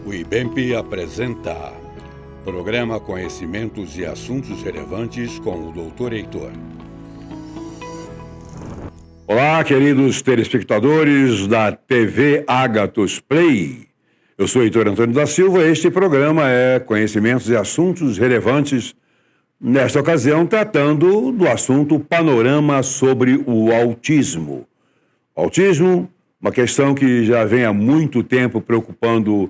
O IBEMP apresenta Programa Conhecimentos e Assuntos Relevantes com o Dr. Heitor. Olá, queridos telespectadores da TV Agathos Play. Eu sou Heitor Antônio da Silva. Este programa é Conhecimentos e Assuntos Relevantes, nesta ocasião tratando do assunto Panorama sobre o autismo. O autismo, uma questão que já vem há muito tempo preocupando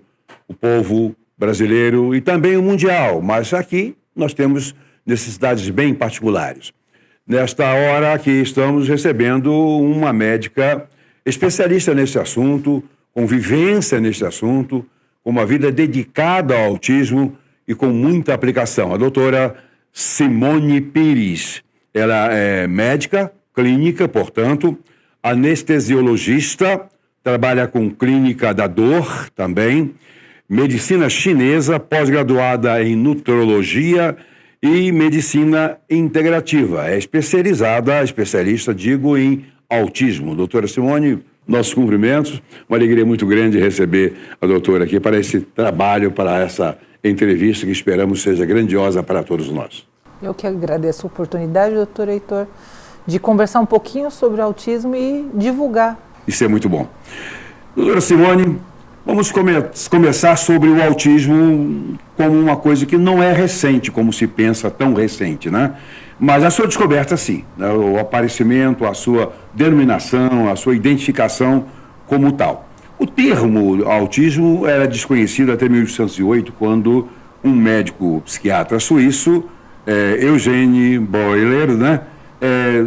o povo brasileiro e também o mundial, mas aqui nós temos necessidades bem particulares. Nesta hora aqui estamos recebendo uma médica especialista nesse assunto, com vivência nesse assunto, com uma vida dedicada ao autismo e com muita aplicação. A doutora Simone Pires. Ela é médica, clínica, portanto, anestesiologista, trabalha com clínica da dor também, medicina chinesa, pós-graduada em nutrologia e medicina integrativa. É especialista, digo, em autismo. Doutora Simone, nossos cumprimentos. Uma alegria muito grande receber a doutora aqui para esse trabalho, para essa entrevista que esperamos seja grandiosa para todos nós. Eu que agradeço a oportunidade, doutor Heitor, de conversar um pouquinho sobre autismo e divulgar. Isso é muito bom. Doutora Simone, vamos começar sobre o autismo como uma coisa que não é recente, como se pensa, tão recente, né? Mas a sua descoberta, sim, né? O aparecimento, a sua denominação, a sua identificação como tal. O termo autismo era desconhecido até 1808, quando um médico psiquiatra suíço, Eugene Breuer, né?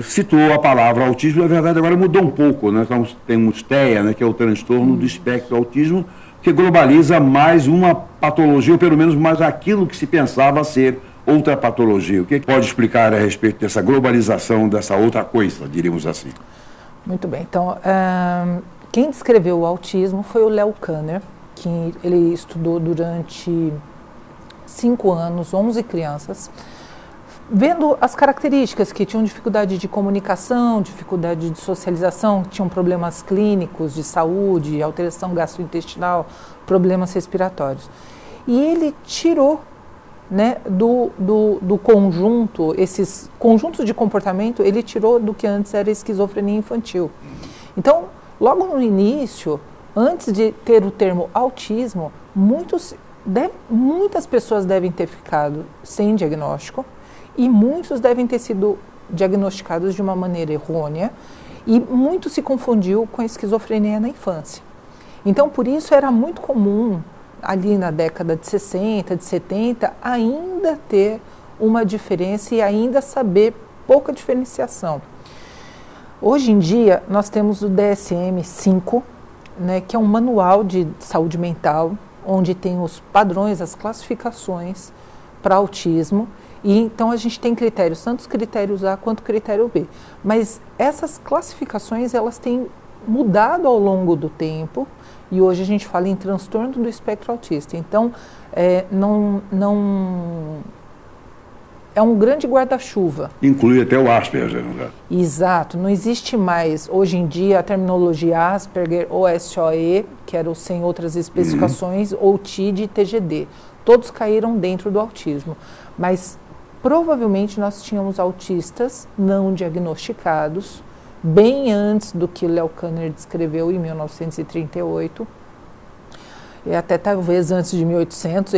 Citou a palavra autismo. Na verdade agora mudou um pouco, né? Nós temos TEA, né, que é o transtorno do espectro autismo, que globaliza mais uma patologia, ou pelo menos mais aquilo que se pensava ser outra patologia. O que pode explicar a respeito dessa globalização, dessa outra coisa, diríamos assim? Muito bem, então, quem descreveu o autismo foi o Leo Kanner, que ele estudou durante 5 anos, 11 crianças, vendo as características que tinham dificuldade de comunicação, dificuldade de socialização, tinham problemas clínicos de saúde, alteração gastrointestinal, problemas respiratórios. E ele tirou, né, do conjunto, esses conjuntos de comportamento, ele tirou do que antes era esquizofrenia infantil. Então, logo no início, antes de ter o termo autismo, muitas pessoas devem ter ficado sem diagnóstico, e muitos devem ter sido diagnosticados de uma maneira errônea e muito se confundiu com a esquizofrenia na infância. Então, por isso era muito comum, ali na década de 60, de 70, ainda ter uma diferença e ainda saber pouca diferenciação. Hoje em dia, nós temos o DSM-5, né, que é um manual de saúde mental, onde tem os padrões, as classificações para autismo. E então a gente tem critérios, tanto os critérios A quanto o critério B. Mas essas classificações, elas têm mudado ao longo do tempo, e hoje a gente fala em transtorno do espectro autista. Então, é um grande guarda-chuva. Inclui até o Asperger, não é? Exato, não existe mais, hoje em dia, a terminologia Asperger ou SOE, que eram sem outras especificações, ou TID e TGD. Todos caíram dentro do autismo, mas provavelmente nós tínhamos autistas não diagnosticados, bem antes do que Leo Kanner descreveu em 1938, e até talvez antes de 1800.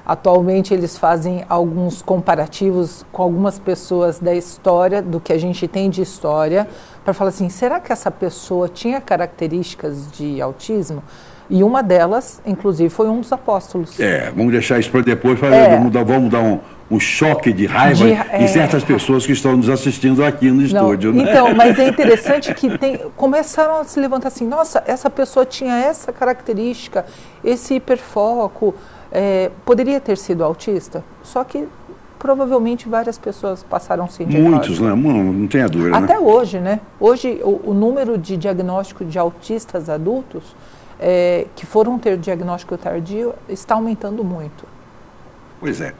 Atualmente eles fazem alguns comparativos com algumas pessoas da história, do que a gente tem de história, para falar assim, será que essa pessoa tinha características de autismo? E uma delas, inclusive, foi um dos apóstolos. Vamos deixar isso para depois, vamos dar um choque de raiva em certas pessoas que estão nos assistindo aqui no estúdio. Né? Então, mas é interessante que começaram a se levantar assim, nossa, essa pessoa tinha essa característica, esse hiperfoco, poderia ter sido autista? Só que provavelmente várias pessoas passaram sem diagnóstico. Muitos, né? Não tenha dúvida. Até hoje, né? Hoje, o número de diagnóstico de autistas adultos que foram ter diagnóstico tardio está aumentando muito. Pois é.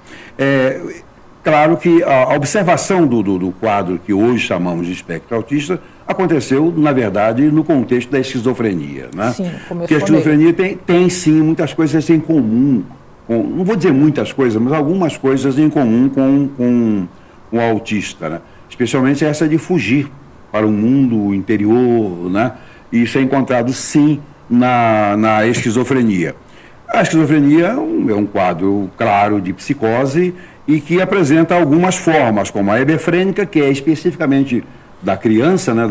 Claro que a observação do quadro que hoje chamamos de espectro autista aconteceu, na verdade, no contexto da esquizofrenia. Né? Sim, porque a esquizofrenia tem, sim, muitas coisas em comum. Não vou dizer muitas coisas, mas algumas coisas em comum com o autista. Né? Especialmente essa de fugir para o mundo interior. Né? E isso é encontrado, sim, na esquizofrenia. A esquizofrenia é um quadro claro de psicose e que apresenta algumas formas, como a hebefrênica, que é especificamente da criança, né,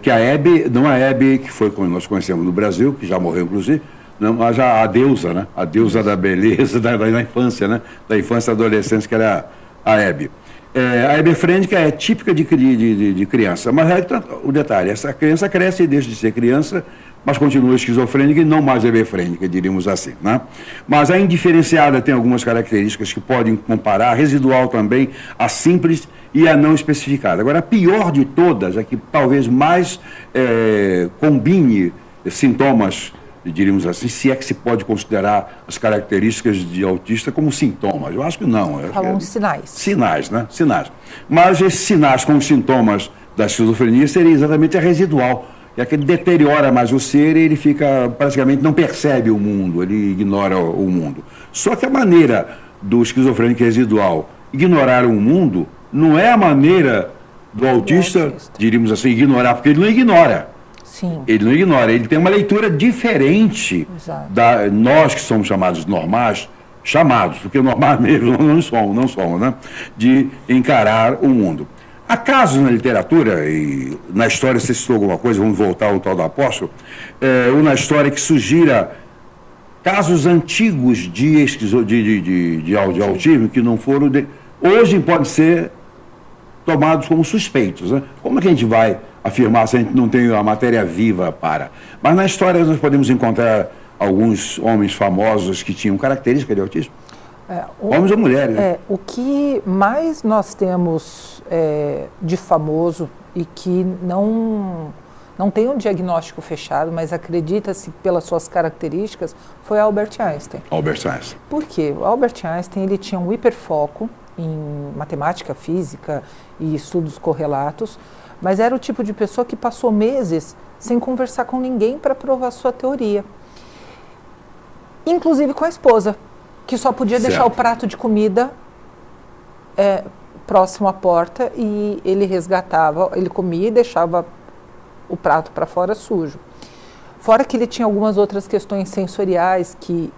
que a Hebe, não a Hebe que foi como nós conhecemos no Brasil, que já morreu inclusive, não, mas a deusa, né, a deusa da beleza da infância, né, da infância e adolescência, que era a Hebe. A hebefrênica é típica de criança, mas o detalhe, essa criança cresce desde ser criança, mas continua esquizofrênica e não mais hebefrênica, diríamos assim. Né? Mas a indiferenciada tem algumas características que podem comparar, a residual também, a simples e a não especificada. Agora, a pior de todas, a que talvez mais combine sintomas, diríamos assim, se é que se pode considerar as características de autista como sintomas. Eu acho que não. Falam de sinais. Sinais, né? Sinais. Mas esses sinais com os sintomas da esquizofrenia seria exatamente a residual. É que ele deteriora mais o ser e ele fica, praticamente, não percebe o mundo, ele ignora o mundo. Só que a maneira do esquizofrênico residual ignorar o mundo não é a maneira do autista, diríamos assim, ignorar, porque ele não ignora. Sim. Ele não ignora, ele tem uma leitura diferente da nós que somos chamados normais, porque normais mesmo não somos, né? De encarar o mundo. Há casos na literatura, e na história, se citou alguma coisa, vamos voltar ao tal do apóstolo, ou na história que sugira casos antigos de autismo que não foram... hoje podem ser tomados como suspeitos. Né? Como é que a gente vai afirmar se a gente não tem a matéria viva para? Mas na história nós podemos encontrar alguns homens famosos que tinham características de autismo. Homens ou mulheres. Né? O que mais nós temos de famoso e que não tem um diagnóstico fechado, mas acredita-se pelas suas características, foi Albert Einstein. Albert Einstein. Por quê? O Albert Einstein ele tinha um hiperfoco em matemática, física e estudos correlatos, mas era o tipo de pessoa que passou meses sem conversar com ninguém para provar sua teoria. Inclusive com a esposa, que só podia deixar o prato de comida próximo à porta e ele resgatava, ele comia e deixava o prato para fora sujo. Fora que ele tinha algumas outras questões sensoriais que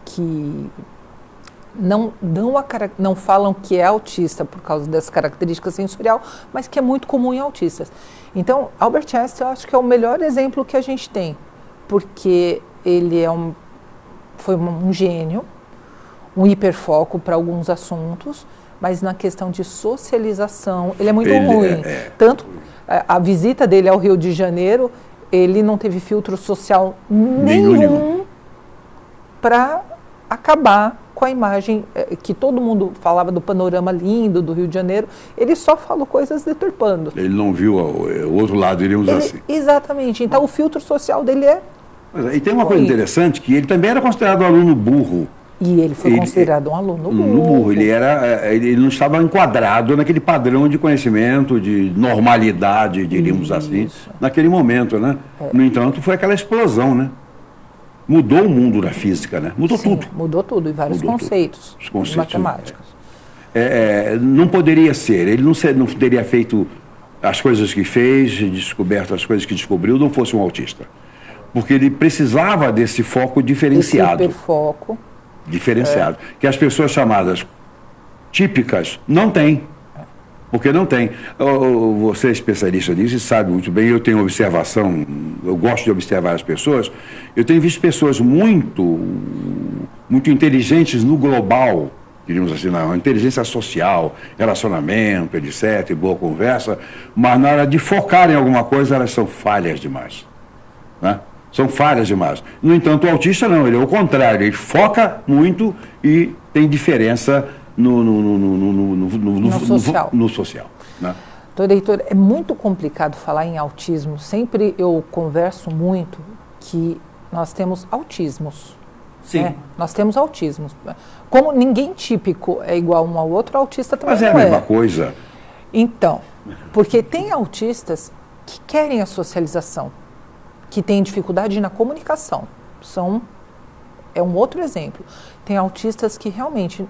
não falam que é autista por causa dessa característica sensorial, mas que é muito comum em autistas. Então, Albert Einstein, eu acho que é o melhor exemplo que a gente tem, porque ele foi um gênio, um hiperfoco para alguns assuntos, mas na questão de socialização, ele é muito ruim. Tanto a visita dele ao Rio de Janeiro, ele não teve filtro social nenhum para acabar com a imagem que todo mundo falava do panorama lindo do Rio de Janeiro. Ele só falou coisas deturpando. Ele não viu o outro lado, diríamos assim. Exatamente. Então, o filtro social dele E tem uma coisa interessante, que ele também era considerado um aluno burro. E ele foi considerado um aluno burro. Ele não estava enquadrado naquele padrão de conhecimento, de normalidade, diríamos assim, naquele momento, né? No entanto, foi aquela explosão, né? Mudou o mundo da física, né? Mudou tudo. Mudou tudo, e vários conceitos matemáticos. Não poderia ser, ele não teria feito as coisas que fez, descoberto as coisas que descobriu, não fosse um autista. Porque ele precisava desse foco diferenciado. Esse hiperfoco. Diferenciado. Que as pessoas chamadas típicas não têm. Porque não tem. Você é especialista nisso e sabe muito bem, eu tenho observação, eu gosto de observar as pessoas, eu tenho visto pessoas muito inteligentes no global, diríamos assim, na inteligência social, relacionamento, etc., boa conversa, mas na hora de focar em alguma coisa, elas são falhas demais. Né? São falhas demais. No entanto, o autista não, ele é o contrário, ele foca muito e tem diferença no social. Né? Doutor, é muito complicado falar em autismo. Sempre eu converso muito que nós temos autismos. Sim. Né? Nós temos autismos. Como ninguém típico é igual um ao outro, o autista também não é. Mas é a mesma coisa. Então, porque tem autistas que querem a socialização, que têm dificuldade na comunicação. É um outro exemplo. Tem autistas que realmente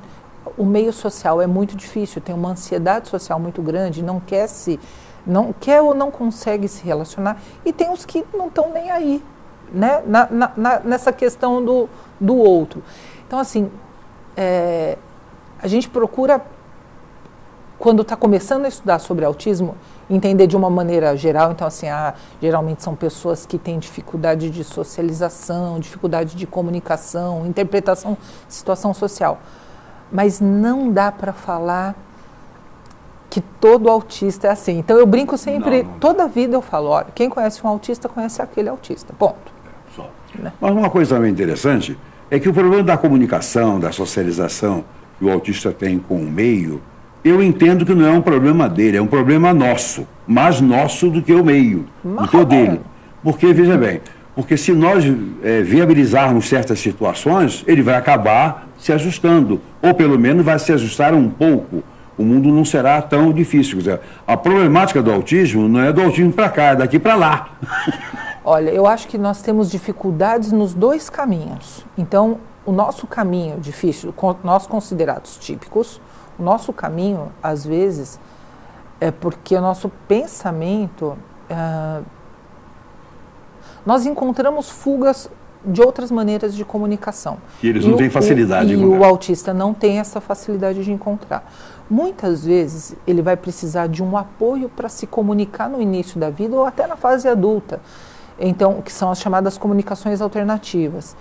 o meio social é muito difícil, tem uma ansiedade social muito grande, não quer ou não consegue se relacionar, e tem os que não estão nem aí, né? Nessa questão do outro. Então, assim, a gente procura, quando está começando a estudar sobre autismo, entender de uma maneira geral. Então, assim, geralmente são pessoas que têm dificuldade de socialização, dificuldade de comunicação, interpretação de situação social. Mas não dá para falar que todo autista é assim. Então, eu brinco sempre, toda a vida eu falo, olha, quem conhece um autista, conhece aquele autista, ponto. Né? Mas uma coisa também interessante é que o problema da comunicação, da socialização que o autista tem com o meio, eu entendo que não é um problema dele, é um problema nosso, mais nosso do que o meio, do que o dele. Porque, veja bem, porque se nós viabilizarmos certas situações, ele vai acabar se ajustando, ou pelo menos vai se ajustar um pouco. O mundo não será tão difícil. Quer dizer, a problemática do autismo não é do autismo para cá, é daqui para lá. Olha, eu acho que nós temos dificuldades nos dois caminhos. Então, o nosso caminho difícil, nós considerados típicos, o nosso caminho, às vezes, é porque o nosso pensamento, nós encontramos fugas de outras maneiras de comunicação. E eles não têm facilidade de encontrar. E o autista não tem essa facilidade de encontrar. Muitas vezes, ele vai precisar de um apoio para se comunicar no início da vida ou até na fase adulta. Então, que são as chamadas comunicações alternativas.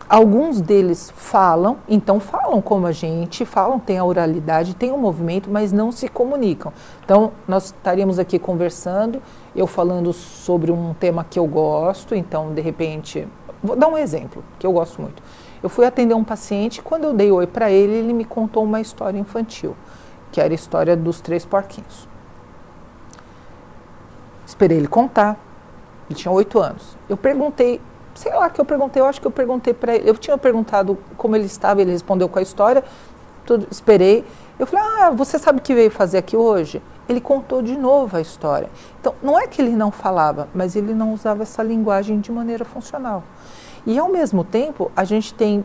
Alguns deles falam, então falam como a gente, tem a oralidade, tem o movimento, mas não se comunicam. Então, nós estaríamos aqui conversando, eu falando sobre um tema que eu gosto, então, de repente, vou dar um exemplo, que eu gosto muito. Eu fui atender um paciente, quando eu dei oi para ele, ele me contou uma história infantil, que era a história dos 3 porquinhos. Esperei ele contar, ele tinha 8 anos. Eu perguntei, eu acho que eu perguntei para ele, eu tinha perguntado como ele estava, ele respondeu com a história, esperei. Eu falei, você sabe o que veio fazer aqui hoje? Ele contou de novo a história. Então, não é que ele não falava, mas ele não usava essa linguagem de maneira funcional. E, ao mesmo tempo, a gente tem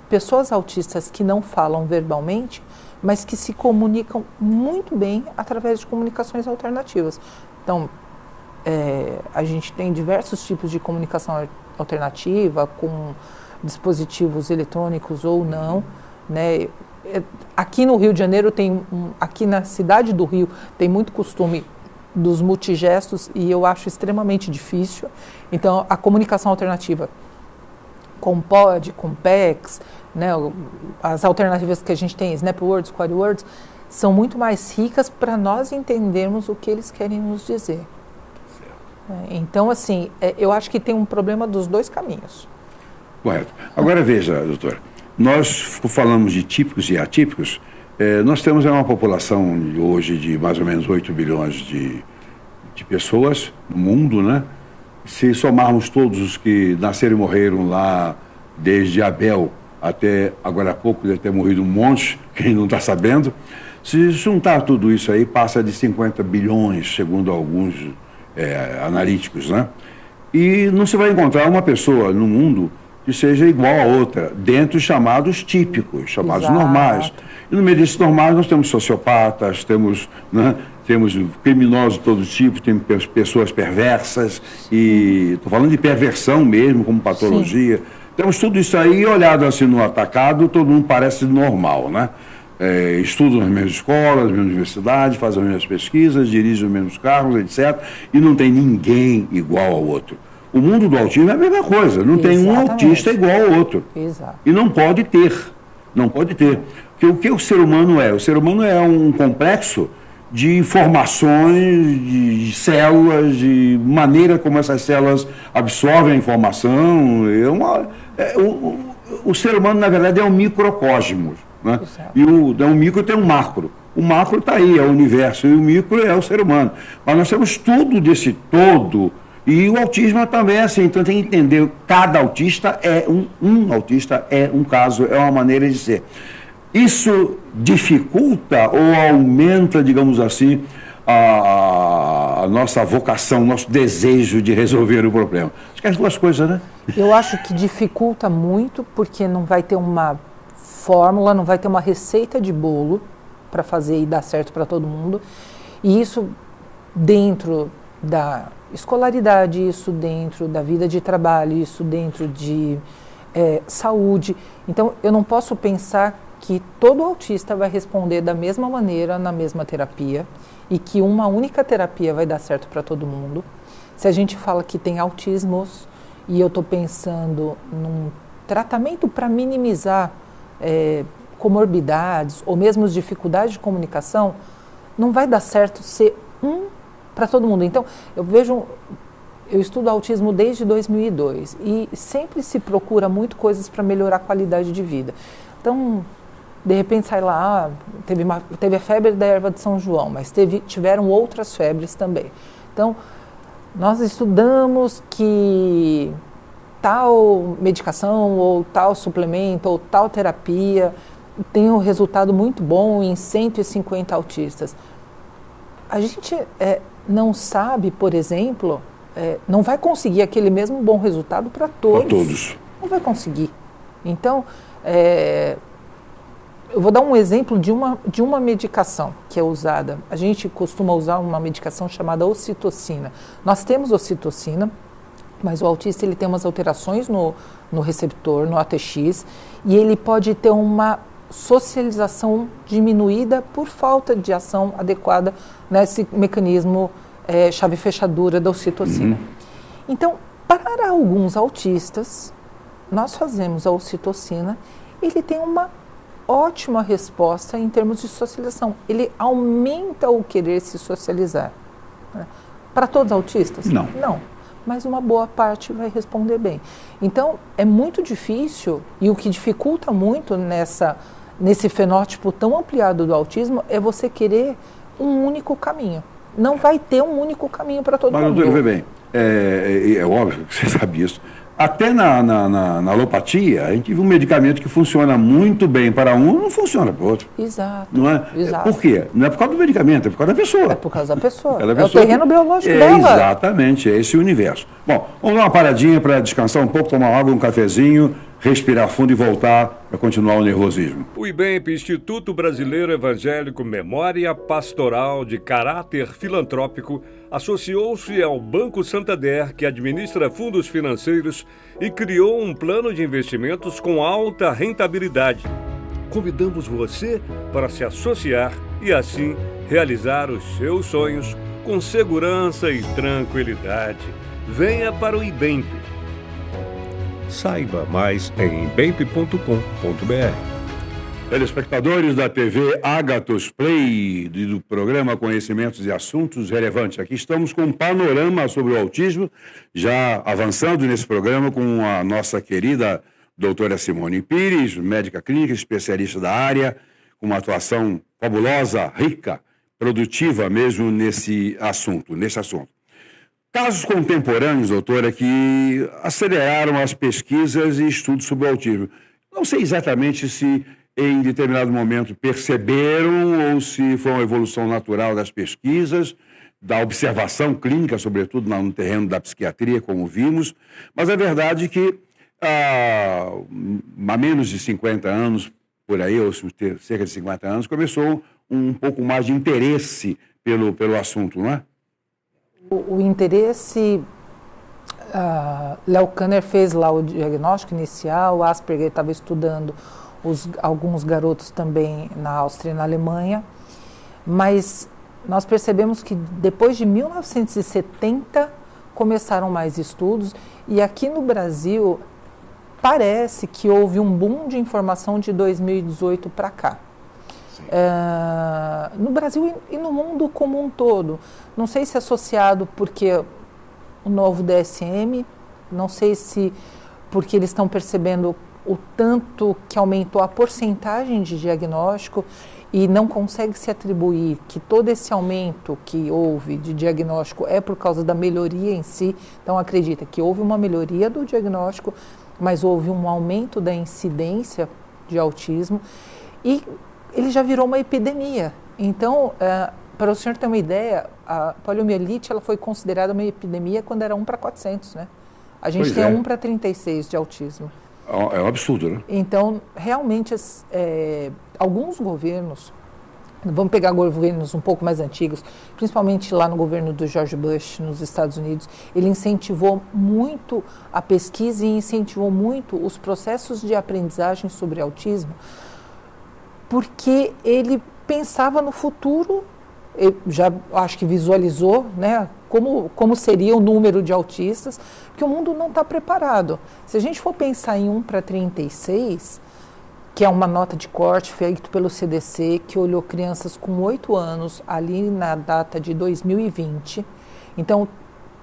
pessoas autistas que não falam verbalmente, mas que se comunicam muito bem através de comunicações alternativas. Então, a gente tem diversos tipos de comunicação alternativa, com dispositivos eletrônicos ou não, né? Aqui no Rio de Janeiro, aqui na cidade do Rio, tem muito costume dos multigestos e eu acho extremamente difícil. Então, a comunicação alternativa com POD, com PECs, né, as alternativas que a gente tem, SnapWords, QuadWords, são muito mais ricas para nós entendermos o que eles querem nos dizer. Então, assim, eu acho que tem um problema dos dois caminhos. Correto. Agora veja, doutor, nós falamos de típicos e atípicos, nós temos uma população hoje de mais ou menos 8 bilhões de pessoas no mundo, né? Se somarmos todos os que nasceram e morreram lá, desde Abel até agora há pouco, deve ter morrido um monte, quem não está sabendo, se juntar tudo isso aí, passa de 50 bilhões, segundo alguns analíticos, né? E não se vai encontrar uma pessoa no mundo que seja igual a outra, dentro dos chamados típicos, chamados Exato. Normais. E no meio desses normais nós temos sociopatas, temos criminosos de todo tipo, temos pessoas perversas, e estou falando de perversão mesmo, como patologia. Sim. Temos tudo isso aí, olhado assim no atacado, todo mundo parece normal, né? Estudam nas mesmas escolas, nas mesmas universidades, fazem as mesmas pesquisas, dirigem os mesmos carros, etc. E não tem ninguém igual ao outro. O mundo do autismo é a mesma coisa, não tem um autista igual ao outro. Exato. E não pode ter, não pode ter. Porque o que o ser humano é? O ser humano é um complexo de informações, de células, de maneira como essas células absorvem a informação. O ser humano, na verdade, é um microcosmos. Né? E o micro tem um macro. O macro está aí, é o universo, e o micro é o ser humano. Mas nós temos tudo desse todo, e o autismo também é assim. Então tem que entender, cada autista é um autista é um caso, é uma maneira de ser. Isso dificulta ou aumenta, digamos assim, a a nossa vocação, nosso desejo de resolver o problema. Acho que as duas coisas, né? Eu acho que dificulta muito, porque não vai ter uma fórmula, não vai ter uma receita de bolo para fazer e dar certo para todo mundo. E isso dentro da escolaridade, isso dentro da vida de trabalho, isso dentro de saúde. Então, eu não posso pensar que todo autista vai responder da mesma maneira na mesma terapia e que uma única terapia vai dar certo para todo mundo. Se a gente fala que tem autismos e eu estou pensando num tratamento para minimizar comorbidades ou mesmo dificuldades de comunicação, não vai dar certo ser um para todo mundo. Então, eu estudo autismo desde 2002 e sempre se procura muito coisas para melhorar a qualidade de vida. Então, de repente sai lá, teve a febre da erva de São João, mas tiveram outras febres também. Então, nós estudamos que tal medicação ou tal suplemento ou tal terapia tem um resultado muito bom em 150 autistas. A gente não sabe, por exemplo, não vai conseguir aquele mesmo bom resultado para todos. Para todos. Não vai conseguir. Então, eu vou dar um exemplo de uma medicação que é usada. A gente costuma usar uma medicação chamada ocitocina. Nós temos ocitocina, mas o autista ele tem umas alterações no receptor, no ATX, e ele pode ter uma socialização diminuída por falta de ação adequada nesse mecanismo chave-fechadura da ocitocina. Então, para alguns autistas, nós fazemos a ocitocina, ele tem uma ótima resposta em termos de socialização. Ele aumenta o querer se socializar. Para todos os autistas? Não. Não. Mas uma boa parte vai responder bem. Então, é muito difícil, e o que dificulta muito nesse fenótipo tão ampliado do autismo é você querer um único caminho. Não vai ter um único caminho para todo mundo. Mas, doutor, vê bem, é óbvio que você sabe isso. Até na alopatia, a gente viu um medicamento que funciona muito bem para um, não funciona para o outro. Exato. Não é? Exato. Por quê? Não é por causa do medicamento, é por causa da pessoa. É por causa da pessoa. É o terreno biológico dela. Exatamente, é esse o universo. Bom, vamos dar uma paradinha para descansar um pouco, tomar água, um cafezinho, respirar fundo e voltar para continuar o nervosismo. O IBEMP, Instituto Brasileiro Evangélico Memória Pastoral de Caráter Filantrópico, associou-se ao Banco Santander, que administra fundos financeiros, e criou um plano de investimentos com alta rentabilidade. Convidamos você para se associar e, assim, realizar os seus sonhos com segurança e tranquilidade. Venha para o IBEMP. Saiba mais em ibemp.com.br. Telespectadores da TV Agathos Play, do programa Conhecimentos e Assuntos Relevantes. Aqui estamos com um panorama sobre o autismo, já avançando nesse programa com a nossa querida doutora Simone Pires, médica clínica, especialista da área, com uma atuação fabulosa, rica, produtiva mesmo nesse assunto. Casos contemporâneos, doutora, que aceleraram as pesquisas e estudos sobre o autismo. Não sei exatamente se em determinado momento perceberam ou se foi uma evolução natural das pesquisas, da observação clínica, sobretudo no terreno da psiquiatria, como vimos, mas a verdade é que há menos de 50 anos, por aí, ou cerca de 50 anos, começou um pouco mais de interesse pelo assunto, não é? O interesse, Léo Kanner fez lá o diagnóstico inicial, o Asperger estava estudando alguns garotos também na Áustria e na Alemanha, mas nós percebemos que depois de 1970 começaram mais estudos, e aqui no Brasil parece que houve um boom de informação de 2018 para cá. No Brasil e no mundo como um todo. Não sei se é associado porque o novo DSM, não sei se porque eles estão percebendo o tanto que aumentou a porcentagem de diagnóstico e não consegue se atribuir que todo esse aumento que houve de diagnóstico é por causa da melhoria em si. Então acredita que houve uma melhoria do diagnóstico, mas houve um aumento da incidência de autismo e ele já virou uma epidemia. Então, para o senhor ter uma ideia, a poliomielite ela foi considerada uma epidemia quando era 1 para 400, né? A gente tem 1 para 36 de autismo. É um absurdo, né? Então, realmente, alguns governos, vamos pegar governos um pouco mais antigos, principalmente lá no governo do George Bush, nos Estados Unidos, ele incentivou muito a pesquisa e incentivou muito os processos de aprendizagem sobre autismo, porque ele pensava no futuro, ele já acho que visualizou, né, como seria o número de autistas, porque o mundo não está preparado. Se a gente for pensar em 1 para 36, que é uma nota de corte feita pelo CDC, que olhou crianças com 8 anos ali na data de 2020. Então,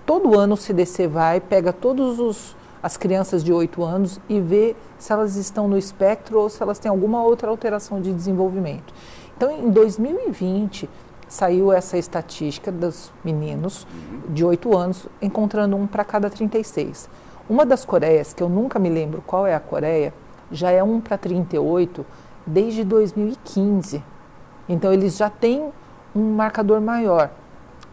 todo ano o CDC pega todas as crianças de 8 anos e vê se elas estão no espectro ou se elas têm alguma outra alteração de desenvolvimento. Então, em 2020, saiu essa estatística dos meninos de 8 anos, encontrando 1 para cada 36. Uma das Coreias, que eu nunca me lembro qual é a Coreia, já é 1 para 38 desde 2015. Então, eles já têm um marcador maior.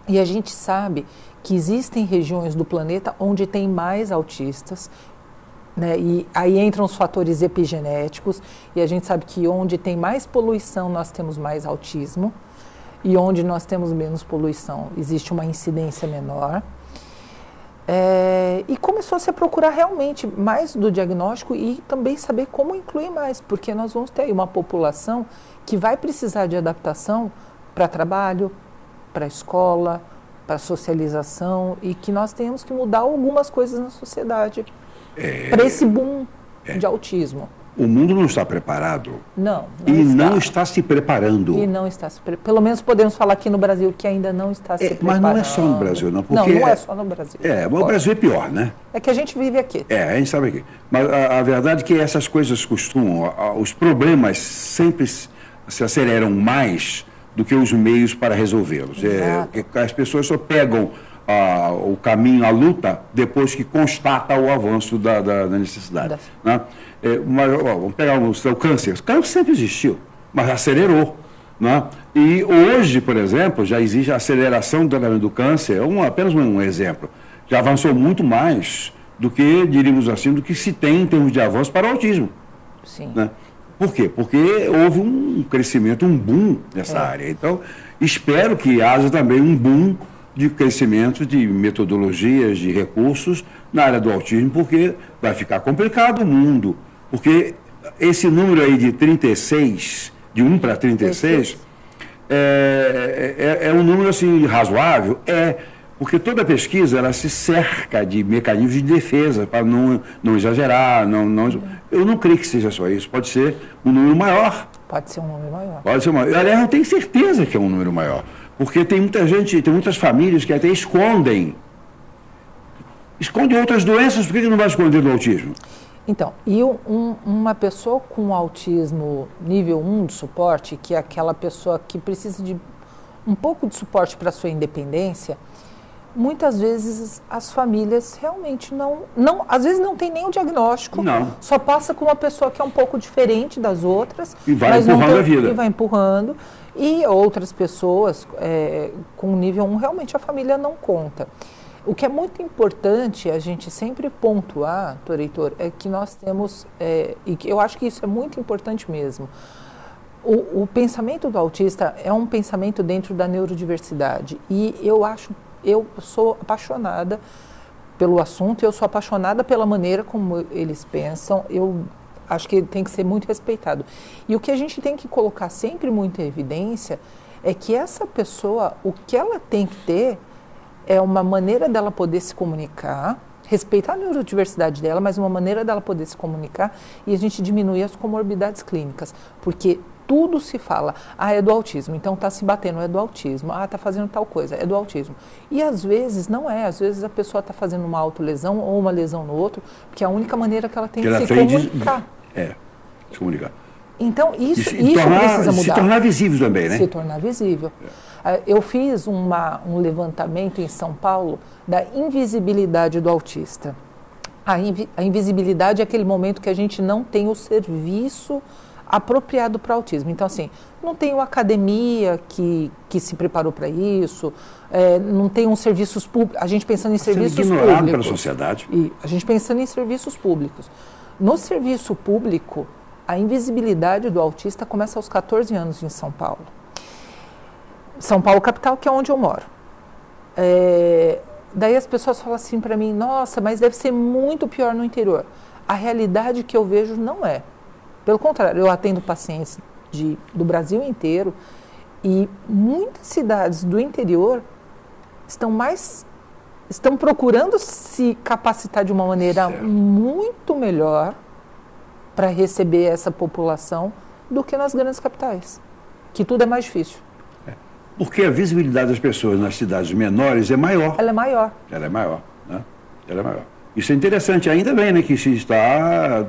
E a gente sabe que existem regiões do planeta onde tem mais autistas, né? E aí entram os fatores epigenéticos, e a gente sabe que onde tem mais poluição nós temos mais autismo, e onde nós temos menos poluição existe uma incidência menor. E começou a se procurar realmente mais do diagnóstico e também saber como incluir mais, porque nós vamos ter aí uma população que vai precisar de adaptação para trabalho, para escola, para socialização, e que nós temos que mudar algumas coisas na sociedade para esse boom de autismo. O mundo não está preparado. Não não está se preparando. E não está se preparando. Pelo menos podemos falar aqui no Brasil que ainda não está se preparando. Mas não é só no Brasil, não. Porque não é só no Brasil. Mas o Brasil é pior, né? É que a gente vive aqui. A gente sabe aqui. Mas a verdade é que essas coisas costumam, os problemas sempre se aceleram mais do que os meios para resolvê-los. As pessoas só pegam o caminho, a luta, depois que constata o avanço da necessidade. Né? Vamos pegar o câncer. O câncer sempre existiu, mas acelerou. Né? E hoje, por exemplo, já existe a aceleração do tratamento do câncer, apenas um exemplo. Já avançou muito mais do que, diríamos assim, do que se tem em termos de avanço para o autismo. Sim. Né? Por quê? Porque houve um crescimento, um boom nessa área. Então, espero que haja também um boom de crescimento de metodologias, de recursos na área do autismo, porque vai ficar complicado o mundo. Porque esse número aí de 36, de 1 para 36, é um número assim razoável? Porque toda pesquisa ela se cerca de mecanismos de defesa para não exagerar. Eu não creio que seja só isso. Pode ser um número maior. Pode ser um número maior. Pode ser maior. Aliás, eu tenho certeza que é um número maior. Porque tem muita gente, tem muitas famílias que até escondem outras doenças. Por que não vai esconder do autismo? Então, e uma pessoa com autismo nível 1 de suporte, que é aquela pessoa que precisa de um pouco de suporte para a sua independência, muitas vezes as famílias realmente às vezes não tem nem o diagnóstico, só passa com uma pessoa que é um pouco diferente das outras. E vai empurrando a vida. E vai empurrando. E outras pessoas com nível 1, realmente a família não conta. O que é muito importante a gente sempre pontuar, doutor Heitor, é que nós temos, e que eu acho que isso é muito importante mesmo, o pensamento do autista é um pensamento dentro da neurodiversidade. E eu sou apaixonada pelo assunto, eu sou apaixonada pela maneira como eles pensam, eu acho que tem que ser muito respeitado. E o que a gente tem que colocar sempre muito em evidência é que essa pessoa, o que ela tem que ter é uma maneira dela poder se comunicar, respeitar a neurodiversidade dela, mas uma maneira dela poder se comunicar e a gente diminuir as comorbidades clínicas, porque tudo se fala, é do autismo, então está se batendo, é do autismo, está fazendo tal coisa, é do autismo. E às vezes não é, às vezes a pessoa está fazendo uma autolesão ou uma lesão no outro, porque é a única maneira que ela tem de se comunicar. Se comunicar. Então isso precisa mudar. Se tornar visível também, né? Se tornar visível. Eu fiz um levantamento em São Paulo da invisibilidade do autista. A invisibilidade é aquele momento que a gente não tem o serviço apropriado para o autismo. Então, assim, não tem uma academia que se preparou para isso, não tem uns serviços públicos. A gente pensando em serviços públicos. Sendo ignorado pela sociedade. E a gente pensando em serviços públicos. No serviço público, a invisibilidade do autista começa aos 14 anos em São Paulo. São Paulo capital, que é onde eu moro. Daí as pessoas falam assim para mim, nossa, mas deve ser muito pior no interior. A realidade que eu vejo não é. Pelo contrário, eu atendo pacientes do Brasil inteiro e muitas cidades do interior estão procurando se capacitar de uma maneira muito melhor para receber essa população do que nas grandes capitais, que tudo é mais difícil. Porque a visibilidade das pessoas nas cidades menores é maior. Ela é maior. Ela é maior, né? Ela é maior. Isso é interessante, ainda bem, né, que se está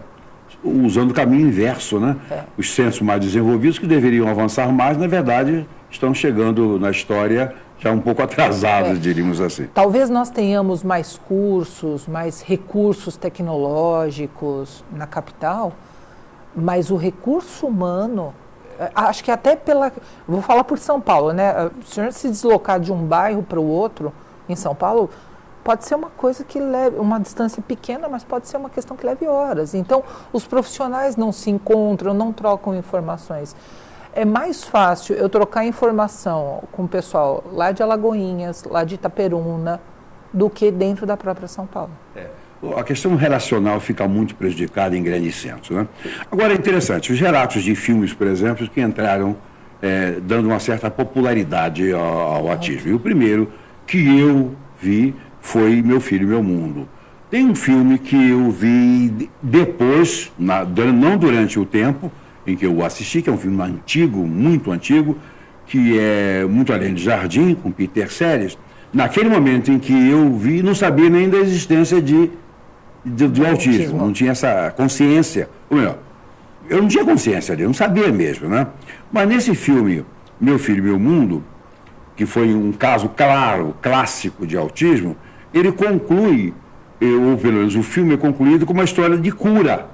usando o caminho inverso, né? Os centros mais desenvolvidos que deveriam avançar mais, na verdade, estão chegando na história já um pouco atrasados, diríamos assim. Talvez nós tenhamos mais cursos, mais recursos tecnológicos na capital, mas o recurso humano, acho que até vou falar por São Paulo, né? O senhor se deslocar de um bairro para o outro em São Paulo, pode ser uma coisa que leve, uma distância pequena, mas pode ser uma questão que leve horas. Então, os profissionais não se encontram, não trocam informações. É mais fácil eu trocar informação com o pessoal lá de Alagoinhas, lá de Itaperuna, do que dentro da própria São Paulo. A questão relacional fica muito prejudicada em grandes centros, né? Agora, é interessante, os relatos de filmes, por exemplo, que entraram dando uma certa popularidade ao autismo. E o primeiro que eu vi foi Meu Filho, Meu Mundo. Tem um filme que eu vi depois, não durante o tempo em que eu o assisti, que é um filme antigo, muito antigo, que é Muito Além do Jardim, com Peter Sellers. Naquele momento em que eu vi, não sabia nem da existência do autismo, não tinha essa consciência. Ou melhor, eu não tinha consciência dele, não sabia mesmo, né? Mas nesse filme, Meu Filho, Meu Mundo, que foi um caso claro, clássico de autismo, ele conclui, ou pelo menos o filme é concluído com uma história de cura.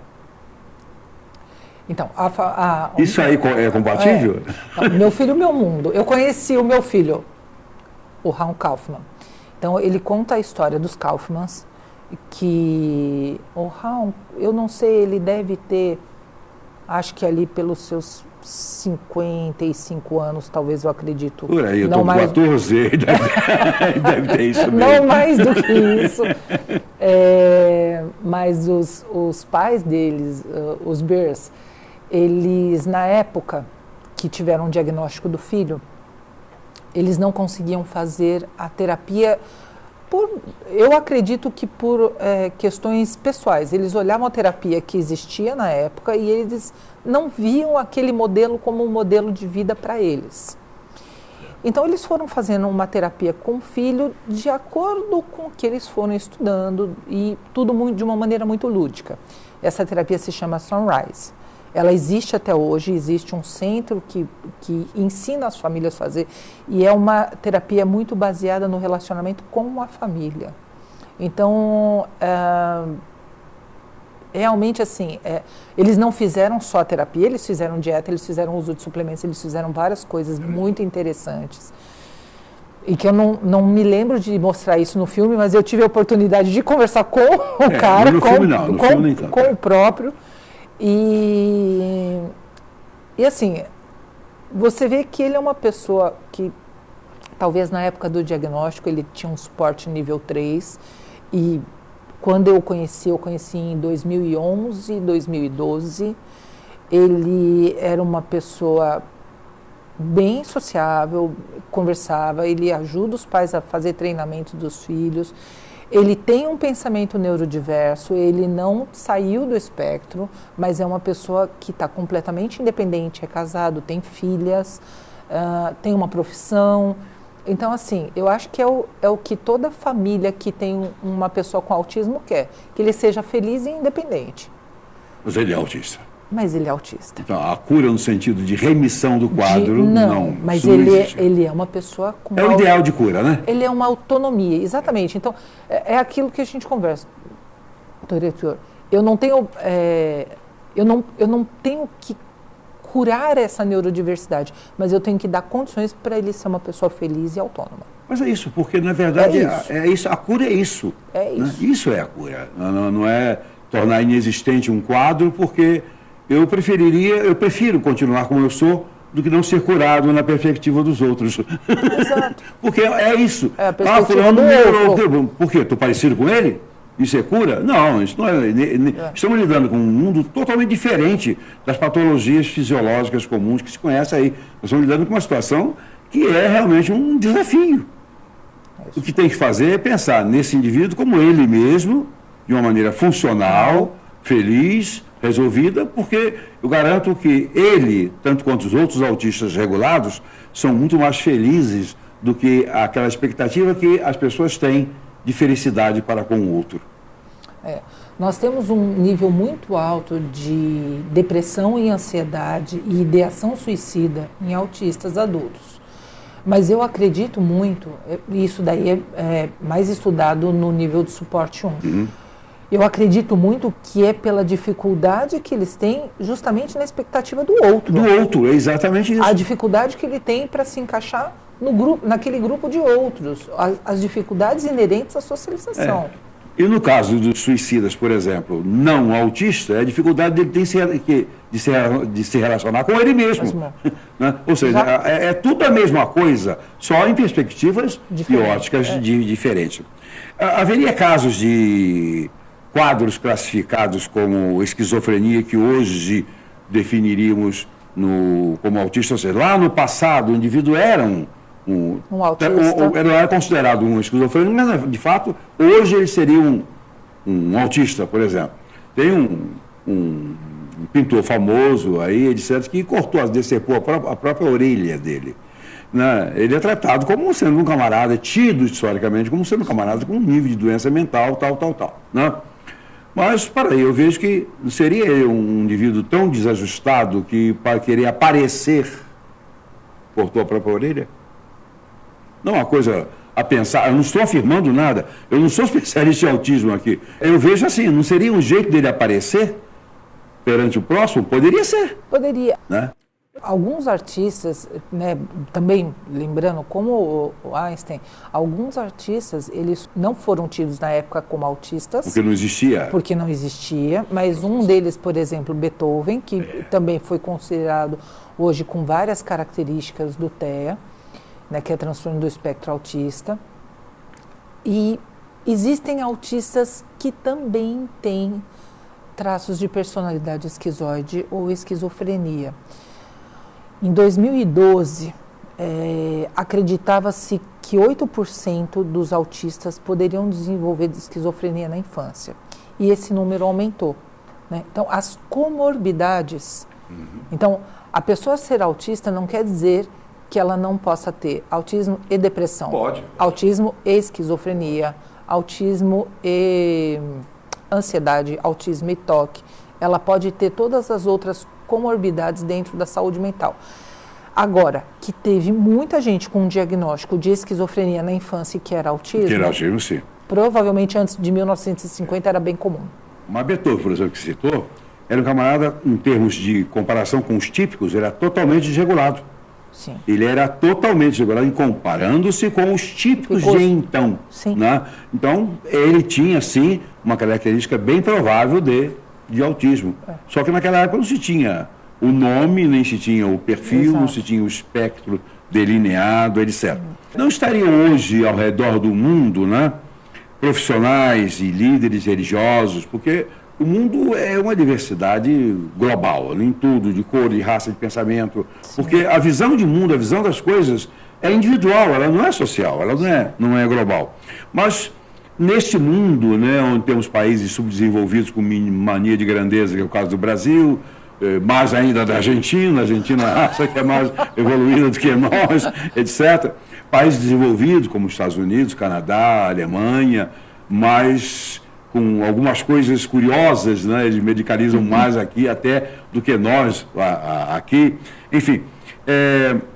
Então, isso aí é compatível? Meu Filho, Meu Mundo. Eu conheci o meu filho, o Raul Kaufman. Então, ele conta a história dos Kaufmans, que o Raul, eu não sei, ele deve ter, acho que ali pelos seus 55 anos, talvez, eu acredito. Por aí, eu estou com 14, deve ter isso mesmo. Não mais do que isso. Mas os pais deles, os Beers, eles, na época que tiveram o diagnóstico do filho, eles não conseguiam fazer a terapia, eu acredito que por questões pessoais. Eles olhavam a terapia que existia na época e eles não viam aquele modelo como um modelo de vida para eles. Então, eles foram fazendo uma terapia com o filho de acordo com o que eles foram estudando e tudo de uma maneira muito lúdica. Essa terapia se chama Sunrise. Ela existe até hoje, existe um centro que ensina as famílias a fazer e é uma terapia muito baseada no relacionamento com a família. Então, realmente assim, eles não fizeram só a terapia, eles fizeram dieta, eles fizeram uso de suplementos, eles fizeram várias coisas muito interessantes. E que eu não me lembro de mostrar isso no filme, mas eu tive a oportunidade de conversar com o cara, com o próprio. E assim, você vê que ele é uma pessoa que, talvez na época do diagnóstico, ele tinha um suporte nível 3. E quando eu conheci em 2011, 2012. Ele era uma pessoa bem sociável, conversava, ele ajuda os pais a fazer treinamento dos filhos. Ele tem um pensamento neurodiverso, ele não saiu do espectro, mas é uma pessoa que está completamente independente, é casado, tem filhas, tem uma profissão. Então, assim, eu acho que é o que toda família que tem uma pessoa com autismo quer, que ele seja feliz e independente. Mas ele é autista. Mas ele é autista. Então, a cura no sentido de remissão do quadro, não. Mas ele é uma pessoa com... É o ideal de cura, né? Ele é uma autonomia, exatamente. Então, é aquilo que a gente conversa. Diretor, eu não tenho que curar essa neurodiversidade, mas eu tenho que dar condições para ele ser uma pessoa feliz e autônoma. Mas é isso, porque na verdade a cura é isso. É isso. Né? Isso é a cura. Não é tornar inexistente um quadro, porque eu prefiro continuar como eu sou do que não ser curado na perspectiva dos outros. Exato. Porque é isso. É a perspectiva fulano do outro. Por quê? Estou parecido com ele? Isso é cura? Não, isso não é. Estamos lidando com um mundo totalmente diferente das patologias fisiológicas comuns que se conhece aí. Nós estamos lidando com uma situação que é realmente um desafio. O que tem que fazer é pensar nesse indivíduo como ele mesmo, de uma maneira funcional, feliz, resolvida, porque eu garanto que ele, tanto quanto os outros autistas regulados, são muito mais felizes do que aquela expectativa que as pessoas têm de felicidade para com o outro. Nós temos um nível muito alto de depressão e ansiedade e ideação suicida em autistas adultos. Mas eu acredito muito, isso daí é mais estudado no nível de suporte 1. Eu acredito muito que é pela dificuldade que eles têm justamente na expectativa do outro. Do outro, é exatamente isso. A dificuldade que ele tem para se encaixar no grupo, naquele grupo de outros, as dificuldades inerentes à socialização. E no caso dos suicidas, por exemplo, não autista, é a dificuldade dele de se relacionar com ele mesmo. Né? Ou seja, é tudo a mesma coisa, só em perspectivas e óticas diferentes. Haveria casos de quadros classificados como esquizofrenia que hoje definiríamos como autista, ou seja, lá no passado o indivíduo era um autista. Era considerado um esquizofrênico, mas de fato, hoje ele seria um autista, por exemplo. Tem um pintor famoso aí, etc., que decepou a própria orelha dele. Né? Ele é tratado como sendo um camarada, tido historicamente como sendo um camarada com um nível de doença mental, tal. Né? Mas, para aí, eu vejo que seria um indivíduo tão desajustado que para querer aparecer cortou a própria orelha? Não é uma coisa a pensar, eu não estou afirmando nada, eu não sou especialista em autismo aqui. Eu vejo assim, não seria um jeito dele aparecer perante o próximo? Poderia ser. Poderia. Né? Alguns artistas, né, também lembrando, como o Einstein, alguns artistas, eles não foram tidos na época como autistas. Porque não existia. Porque não existia, mas um deles, por exemplo, Beethoven, que também foi considerado hoje com várias características do TEA, né, que é transtorno do espectro autista. E existem autistas que também têm traços de personalidade esquizoide ou esquizofrenia. Em 2012, acreditava-se que 8% dos autistas poderiam desenvolver esquizofrenia na infância. E esse número aumentou. Né? Então, as comorbidades. Então, a pessoa ser autista não quer dizer que ela não possa ter autismo e depressão. Pode. Autismo e esquizofrenia, autismo e ansiedade, autismo e TOC. Ela pode ter todas as outras comorbidades dentro da saúde mental. Agora, que teve muita gente com um diagnóstico de esquizofrenia na infância e que era autismo. Que era autismo, sim. Provavelmente antes de 1950 era bem comum. Mas Beethoven, por exemplo, que citou, era um camarada, em termos de comparação com os típicos, era totalmente desregulado. Sim. Ele era totalmente desregulado, comparando-se com os típicos de então. Sim. Né? Então, ele tinha, sim, uma característica bem provável de autismo. Só que naquela época não se tinha o nome, nem se tinha o perfil, não se tinha o espectro delineado, etc. Não estariam hoje ao redor do mundo, né, profissionais e líderes religiosos, porque o mundo é uma diversidade global, em tudo, de cor, de raça, de pensamento, porque a visão de mundo, a visão das coisas é individual, ela não é social, ela não é global. Mas neste mundo, né, onde temos países subdesenvolvidos com mania de grandeza, que é o caso do Brasil, mais ainda da Argentina, a Argentina acha que é mais evoluída do que nós, etc. Países desenvolvidos como os Estados Unidos, Canadá, Alemanha, mas com algumas coisas curiosas, né? Eles medicalizam mais aqui até do que nós aqui. Enfim,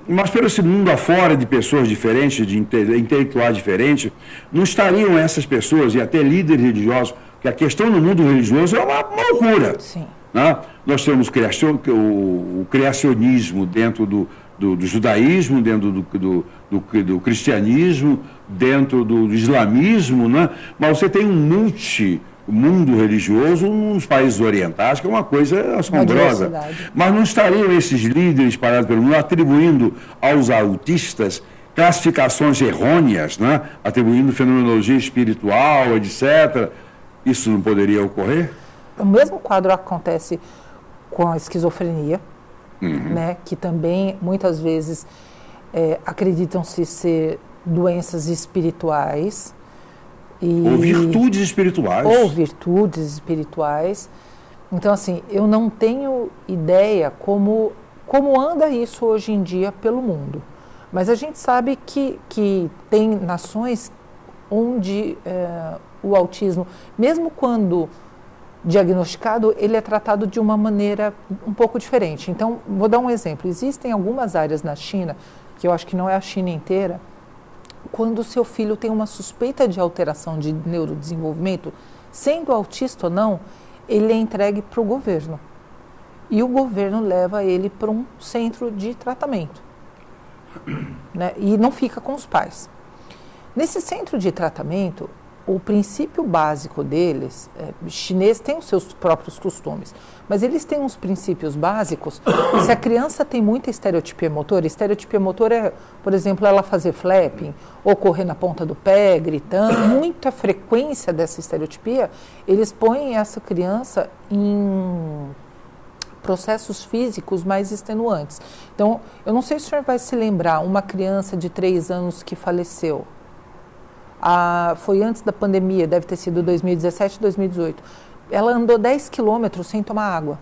mas pelo esse mundo afora de pessoas diferentes, de intelectuais diferentes, não estariam essas pessoas e até líderes religiosos, porque a questão no mundo religioso é uma loucura. Sim. né? Nós temos o criacionismo dentro do judaísmo, dentro do cristianismo, dentro do islamismo, né? Mas você tem um mundo religioso nos países orientais, que é uma coisa assombrosa. Mas não estariam esses líderes parados pelo mundo atribuindo aos autistas classificações errôneas, né? Atribuindo fenomenologia espiritual, etc. Isso não poderia ocorrer? O mesmo quadro acontece com a esquizofrenia, né? Que também, muitas vezes, acreditam-se ser doenças espirituais. Ou virtudes espirituais. Ou virtudes espirituais. Então, assim, eu não tenho ideia como anda isso hoje em dia pelo mundo. Mas a gente sabe que tem nações onde o autismo, mesmo quando diagnosticado, ele é tratado de uma maneira um pouco diferente. Então, vou dar um exemplo. Existem algumas áreas na China, que eu acho que não é a China inteira, quando o seu filho tem uma suspeita de alteração de neurodesenvolvimento, sendo autista ou não, ele é entregue para o governo. E o governo leva ele para um centro de tratamento, né? E não fica com os pais. Nesse centro de tratamento, o princípio básico deles, chinês tem os seus próprios costumes, mas eles têm uns princípios básicos. Se a criança tem muita estereotipia motora é, por exemplo, ela fazer flapping, ou correr na ponta do pé, gritando, muita frequência dessa estereotipia, eles põem essa criança em processos físicos mais extenuantes. Então, eu não sei se o senhor vai se lembrar, uma criança de 3 anos que faleceu. Foi antes da pandemia, deve ter sido 2017, 2018. Ela andou 10 quilômetros sem tomar água.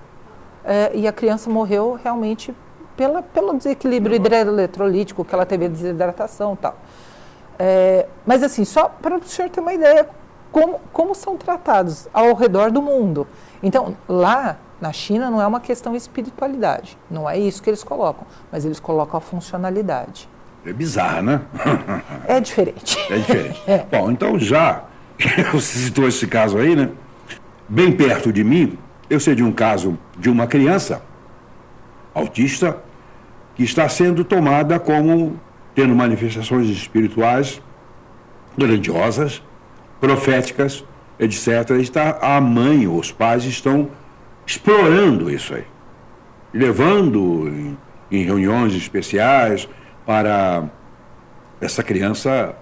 E a criança morreu realmente pelo desequilíbrio hidroeletrolítico, que ela teve a desidratação e tal. Mas assim, só para o senhor ter uma ideia como são tratados ao redor do mundo. Então, lá na China não é uma questão de espiritualidade, não é isso que eles colocam, mas eles colocam a funcionalidade. É bizarro, né? É diferente. É diferente. Bom, então já, você citou esse caso aí, né? Bem perto de mim, eu sei de um caso de uma criança autista que está sendo tomada como tendo manifestações espirituais grandiosas, proféticas, etc. A mãe, os pais estão explorando isso aí, levando em reuniões especiais para essa criança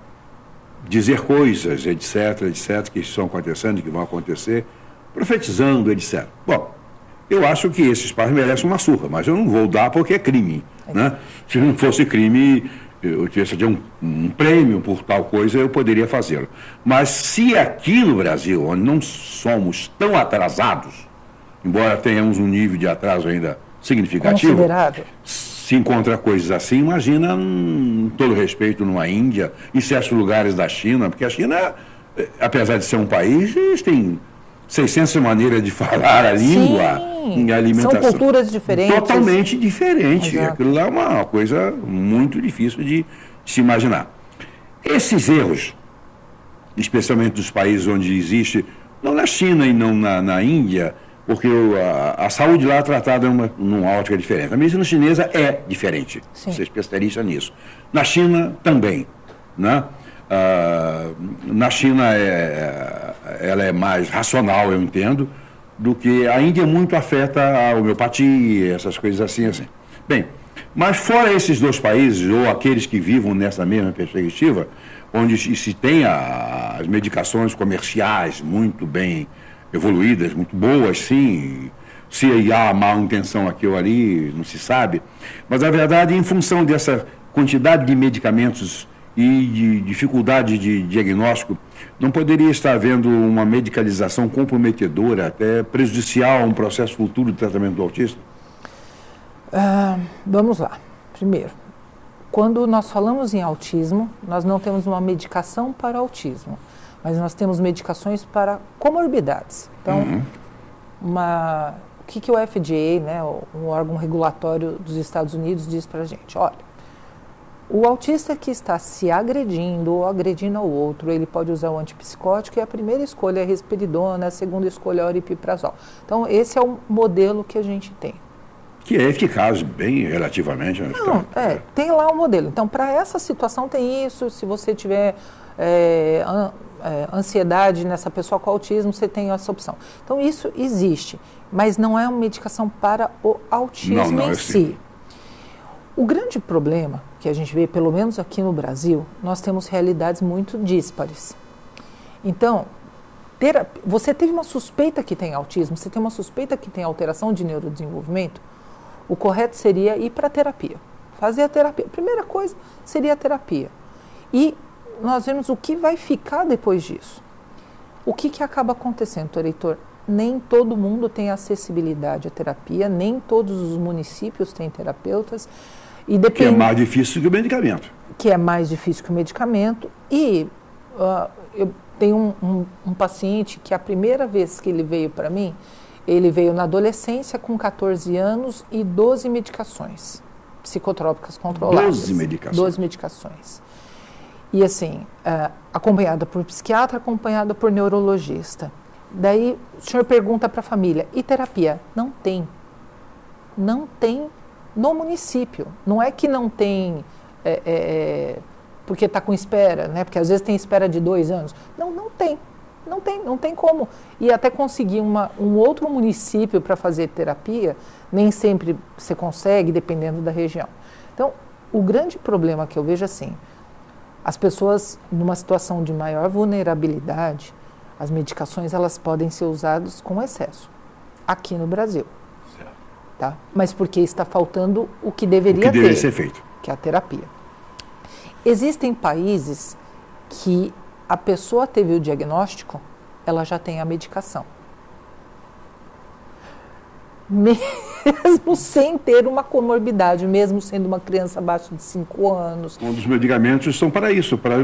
dizer coisas, etc., que estão acontecendo, que vão acontecer, profetizando, etc. Bom, eu acho que esses pais merecem uma surra, mas eu não vou dar porque é crime, né? Se não fosse crime, eu tivesse um prêmio por tal coisa, eu poderia fazê-lo. Mas se aqui no Brasil, onde não somos tão atrasados, embora tenhamos um nível de atraso ainda significativo, considerável, se encontra coisas assim, imagina, todo respeito, numa Índia, em certos lugares da China, porque a China, apesar de ser um país, eles têm 600 maneiras de falar a língua, em alimentação. São culturas diferentes. Totalmente diferente. Exato. Aquilo lá é uma coisa muito difícil de se imaginar. Esses erros, especialmente dos países onde existe, não na China e não na Índia, porque a saúde lá é tratada numa ótica diferente. A medicina chinesa é diferente, você é especialista nisso. Na China também, né? Na China ela é mais racional, eu entendo, do que a Índia muito afeta a homeopatia, essas coisas assim. Bem, mas fora esses dois países, ou aqueles que vivam nessa mesma perspectiva, onde se tem as medicações comerciais muito bem evoluídas, muito boas, sim, se há má intenção aqui ou ali, não se sabe, mas na verdade, em função dessa quantidade de medicamentos e de dificuldade de diagnóstico, não poderia estar havendo uma medicalização comprometedora, até prejudicial a um processo futuro de tratamento do autismo? Vamos lá. Primeiro, quando nós falamos em autismo, nós não temos uma medicação para autismo, mas nós temos medicações para comorbidades. Então, o que o FDA, né, um órgão regulatório dos Estados Unidos, diz para a gente? Olha, O autista que está se agredindo ou agredindo ao outro, ele pode usar o antipsicótico e a primeira escolha é a risperidona, a segunda escolha é o aripiprazol. Então, esse é o modelo que a gente tem. Que é eficaz, bem relativamente. Não, tem lá o modelo. Então, para essa situação tem isso, se você tiver ansiedade nessa pessoa com autismo, você tem essa opção. Então, isso existe, mas não é uma medicação para o autismo em si. O grande problema que a gente vê, pelo menos aqui no Brasil, nós temos realidades muito díspares. Então, você teve uma suspeita que tem autismo, você tem uma suspeita que tem alteração de neurodesenvolvimento, o correto seria ir para a terapia, fazer a terapia. A primeira coisa seria a terapia. E nós vemos o que vai ficar depois disso. O que acaba acontecendo, Heitor? Nem todo mundo tem acessibilidade à terapia, nem todos os municípios têm terapeutas. Que é mais difícil que o medicamento. Que é mais difícil que o medicamento. E eu tenho um paciente que a primeira vez que ele veio para mim, ele veio na adolescência com 14 anos e 12 medicações psicotrópicas controladas. 12 medicações. 12 medicações. E assim, acompanhada por psiquiatra, acompanhada por neurologista. Daí o senhor pergunta para a família, e terapia? Não tem. Não tem no município. Não é que não tem porque está com espera, né? Porque às vezes tem espera de 2 anos. Não tem. Não tem como. E até conseguir um outro município para fazer terapia, nem sempre você consegue, dependendo da região. Então, o grande problema que eu vejo assim, as pessoas numa situação de maior vulnerabilidade, as medicações elas podem ser usadas com excesso, aqui no Brasil. Certo. Tá? Mas porque está faltando o que deveria ser feito, que é a terapia. Existem países que a pessoa teve o diagnóstico, ela já tem a medicação. Mesmo sem ter uma comorbidade, mesmo sendo uma criança abaixo de 5 anos. Um dos medicamentos são para isso, para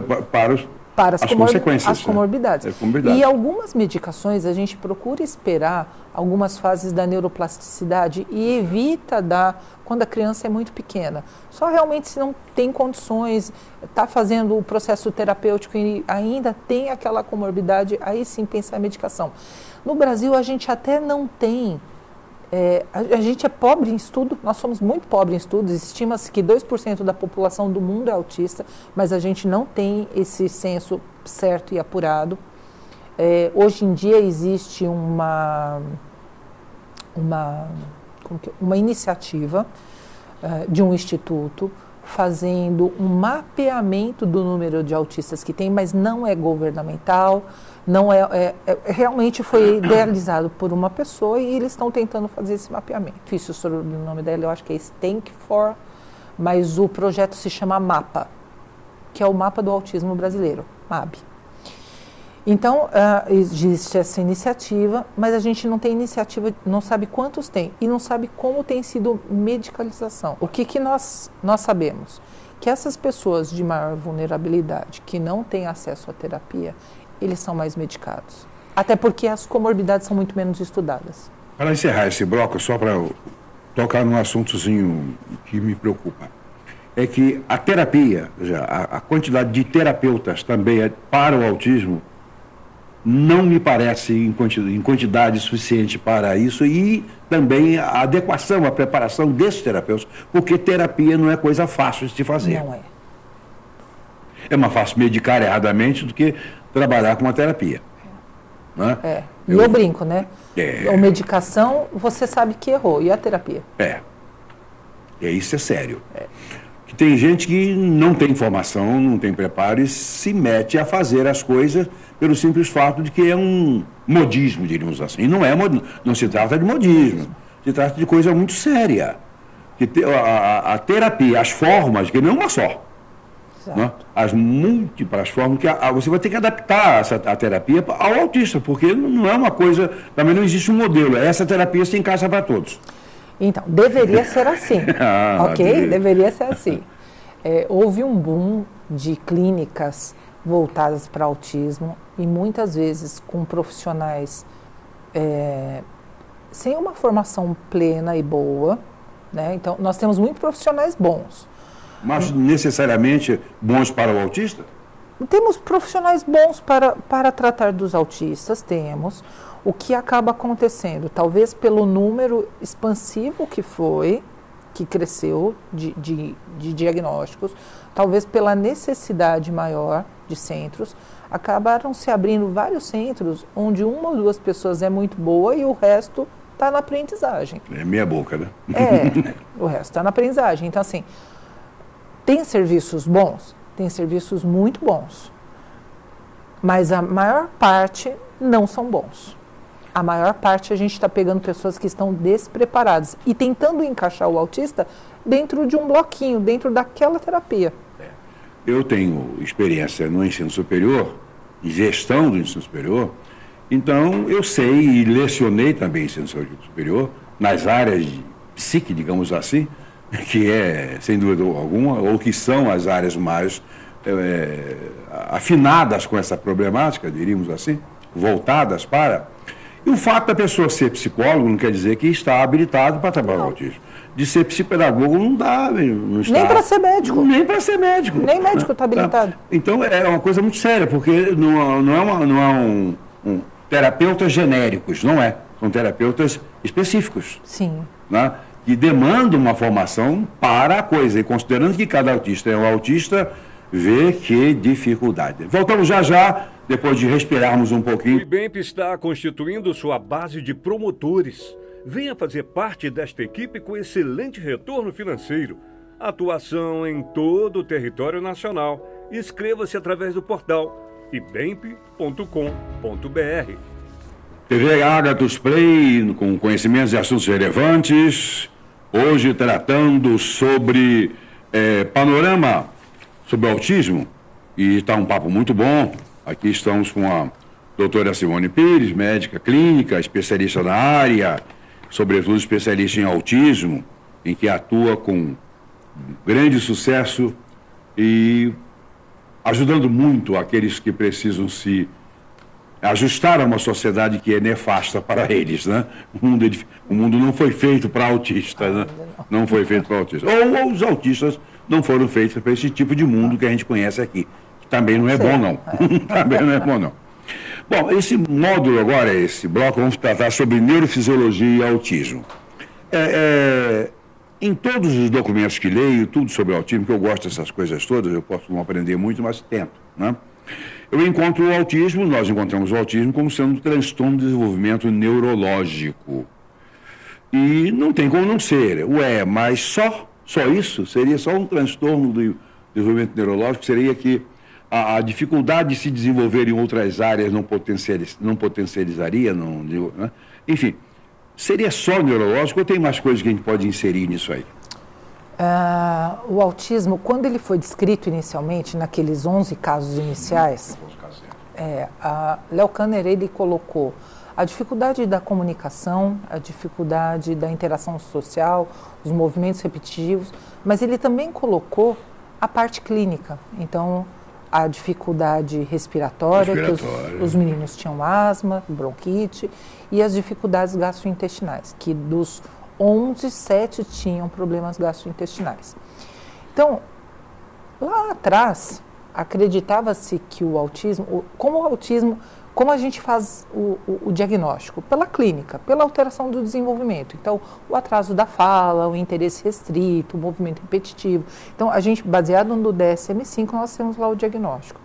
as consequências. As comorbidades. E algumas medicações a gente procura esperar algumas fases da neuroplasticidade e evita dar quando a criança é muito pequena. Só realmente se não tem condições, está fazendo o processo terapêutico e ainda tem aquela comorbidade, aí sim pensar em medicação. No Brasil a gente até não tem, a gente é pobre em estudo, nós somos muito pobres em estudos, estima-se que 2% da população do mundo é autista, mas a gente não tem esse censo certo e apurado. Hoje em dia existe uma iniciativa de um instituto fazendo um mapeamento do número de autistas que tem, mas não é governamental, não realmente foi idealizado por uma pessoa e eles estão tentando fazer esse mapeamento. Isso, o nome dela eu acho que é Stank4, mas o projeto se chama MAPA, que é o Mapa do Autismo Brasileiro, MAB. Então, existe essa iniciativa, mas a gente não tem iniciativa, não sabe quantos tem e não sabe como tem sido medicalização. O que nós sabemos? Que essas pessoas de maior vulnerabilidade, que não têm acesso à terapia, eles são mais medicados. Até porque as comorbidades são muito menos estudadas. Para encerrar esse bloco, só para tocar num assuntozinho que me preocupa, é que a terapia, a quantidade de terapeutas também para o autismo, não me parece em quantidade suficiente para isso e também a adequação, a preparação desses terapeutas, porque terapia não é coisa fácil de se fazer. Não é. É mais fácil medicar erradamente do que trabalhar com a terapia. Né? E eu brinco, né? A medicação, você sabe que errou, e a terapia? Isso é sério. Que tem gente que não tem formação, não tem preparo e se mete a fazer as coisas pelo simples fato de que é um modismo, diríamos assim. E não se trata de modismo, se trata de coisa muito séria. Que a terapia, as formas, que não é uma só. Né? As múltiplas formas que você vai ter que adaptar a terapia ao autista, porque não é uma coisa, também não existe um modelo, essa terapia se encaixa para todos. Então, deveria ser assim, ok? Deveria ser assim. Houve um boom de clínicas voltadas para autismo e muitas vezes com profissionais sem uma formação plena e boa, né? Então, nós temos muitos profissionais bons, Mas necessariamente bons para o autista? Temos profissionais bons para tratar dos autistas, temos. O que acaba acontecendo, talvez pelo número expansivo que cresceu de diagnósticos, talvez pela necessidade maior de centros, acabaram se abrindo vários centros onde uma ou duas pessoas é muito boa e o resto está na aprendizagem. É meia boca, né? O resto está na aprendizagem. Então, assim, tem serviços bons? Tem serviços muito bons. Mas a maior parte não são bons. A maior parte a gente está pegando pessoas que estão despreparadas e tentando encaixar o autista dentro de um bloquinho, dentro daquela terapia. Eu tenho experiência no ensino superior, em gestão do ensino superior, então eu sei e lecionei também ensino superior, nas áreas de psique, digamos assim, que é, sem dúvida alguma, ou que são as áreas mais afinadas com essa problemática, diríamos assim, voltadas para... E o fato da pessoa ser psicólogo não quer dizer que está habilitado para trabalhar no autismo. De ser psicopedagogo não dá, não está. Nem para ser médico. Nem para ser médico. Nem médico está habilitado. Então é uma coisa muito séria, porque não é um terapeutas genéricos, não é. São terapeutas específicos. Sim. Né? Que demandam uma formação para a coisa. E considerando que cada autista é um autista, vê que dificuldade. Voltamos já, depois de respirarmos um pouquinho. O IBEMP está constituindo sua base de promotores. Venha fazer parte desta equipe com excelente retorno financeiro. Atuação em todo o território nacional. Inscreva-se através do portal ibemp.com.br. TV Agathos Play, com conhecimentos e assuntos relevantes. Hoje tratando sobre panorama sobre autismo. E está um papo muito bom. Aqui estamos com a doutora Simone Pires, médica clínica, especialista na área, sobretudo especialista em autismo, em que atua com grande sucesso e ajudando muito aqueles que precisam se ajustar a uma sociedade que é nefasta para eles, né? O mundo não foi feito para autistas, né? Não foi feito para autistas. Ou os autistas não foram feitos para esse tipo de mundo que a gente conhece aqui. Que também não é bom, não. Também não é bom, não. Bom, esse módulo agora, esse bloco, vamos tratar sobre neurofisiologia e autismo. Em todos os documentos que leio, tudo sobre autismo, que eu gosto dessas coisas todas, eu posso não aprender muito, mas tento, né? Eu encontro o autismo, nós encontramos o autismo como sendo um transtorno de desenvolvimento neurológico. E não tem como não ser. Mas só isso? Seria só um transtorno do desenvolvimento neurológico? Seria que a dificuldade de se desenvolver em outras áreas não potencializaria? Né? Enfim, seria só neurológico ou tem mais coisas que a gente pode inserir nisso aí? O autismo, quando ele foi descrito inicialmente, naqueles 11 casos iniciais, Léo Kanner, ele colocou a dificuldade da comunicação, a dificuldade da interação social, os movimentos repetitivos, mas ele também colocou a parte clínica. Então, a dificuldade respiratória, que os meninos tinham asma, bronquite, e as dificuldades gastrointestinais, que dos 11, 7 tinham problemas gastrointestinais. Então, lá atrás, acreditava-se que o autismo, como a gente faz o diagnóstico? Pela clínica, pela alteração do desenvolvimento. Então, o atraso da fala, o interesse restrito, o movimento repetitivo. Então, a gente, baseado no DSM-5, nós temos lá o diagnóstico.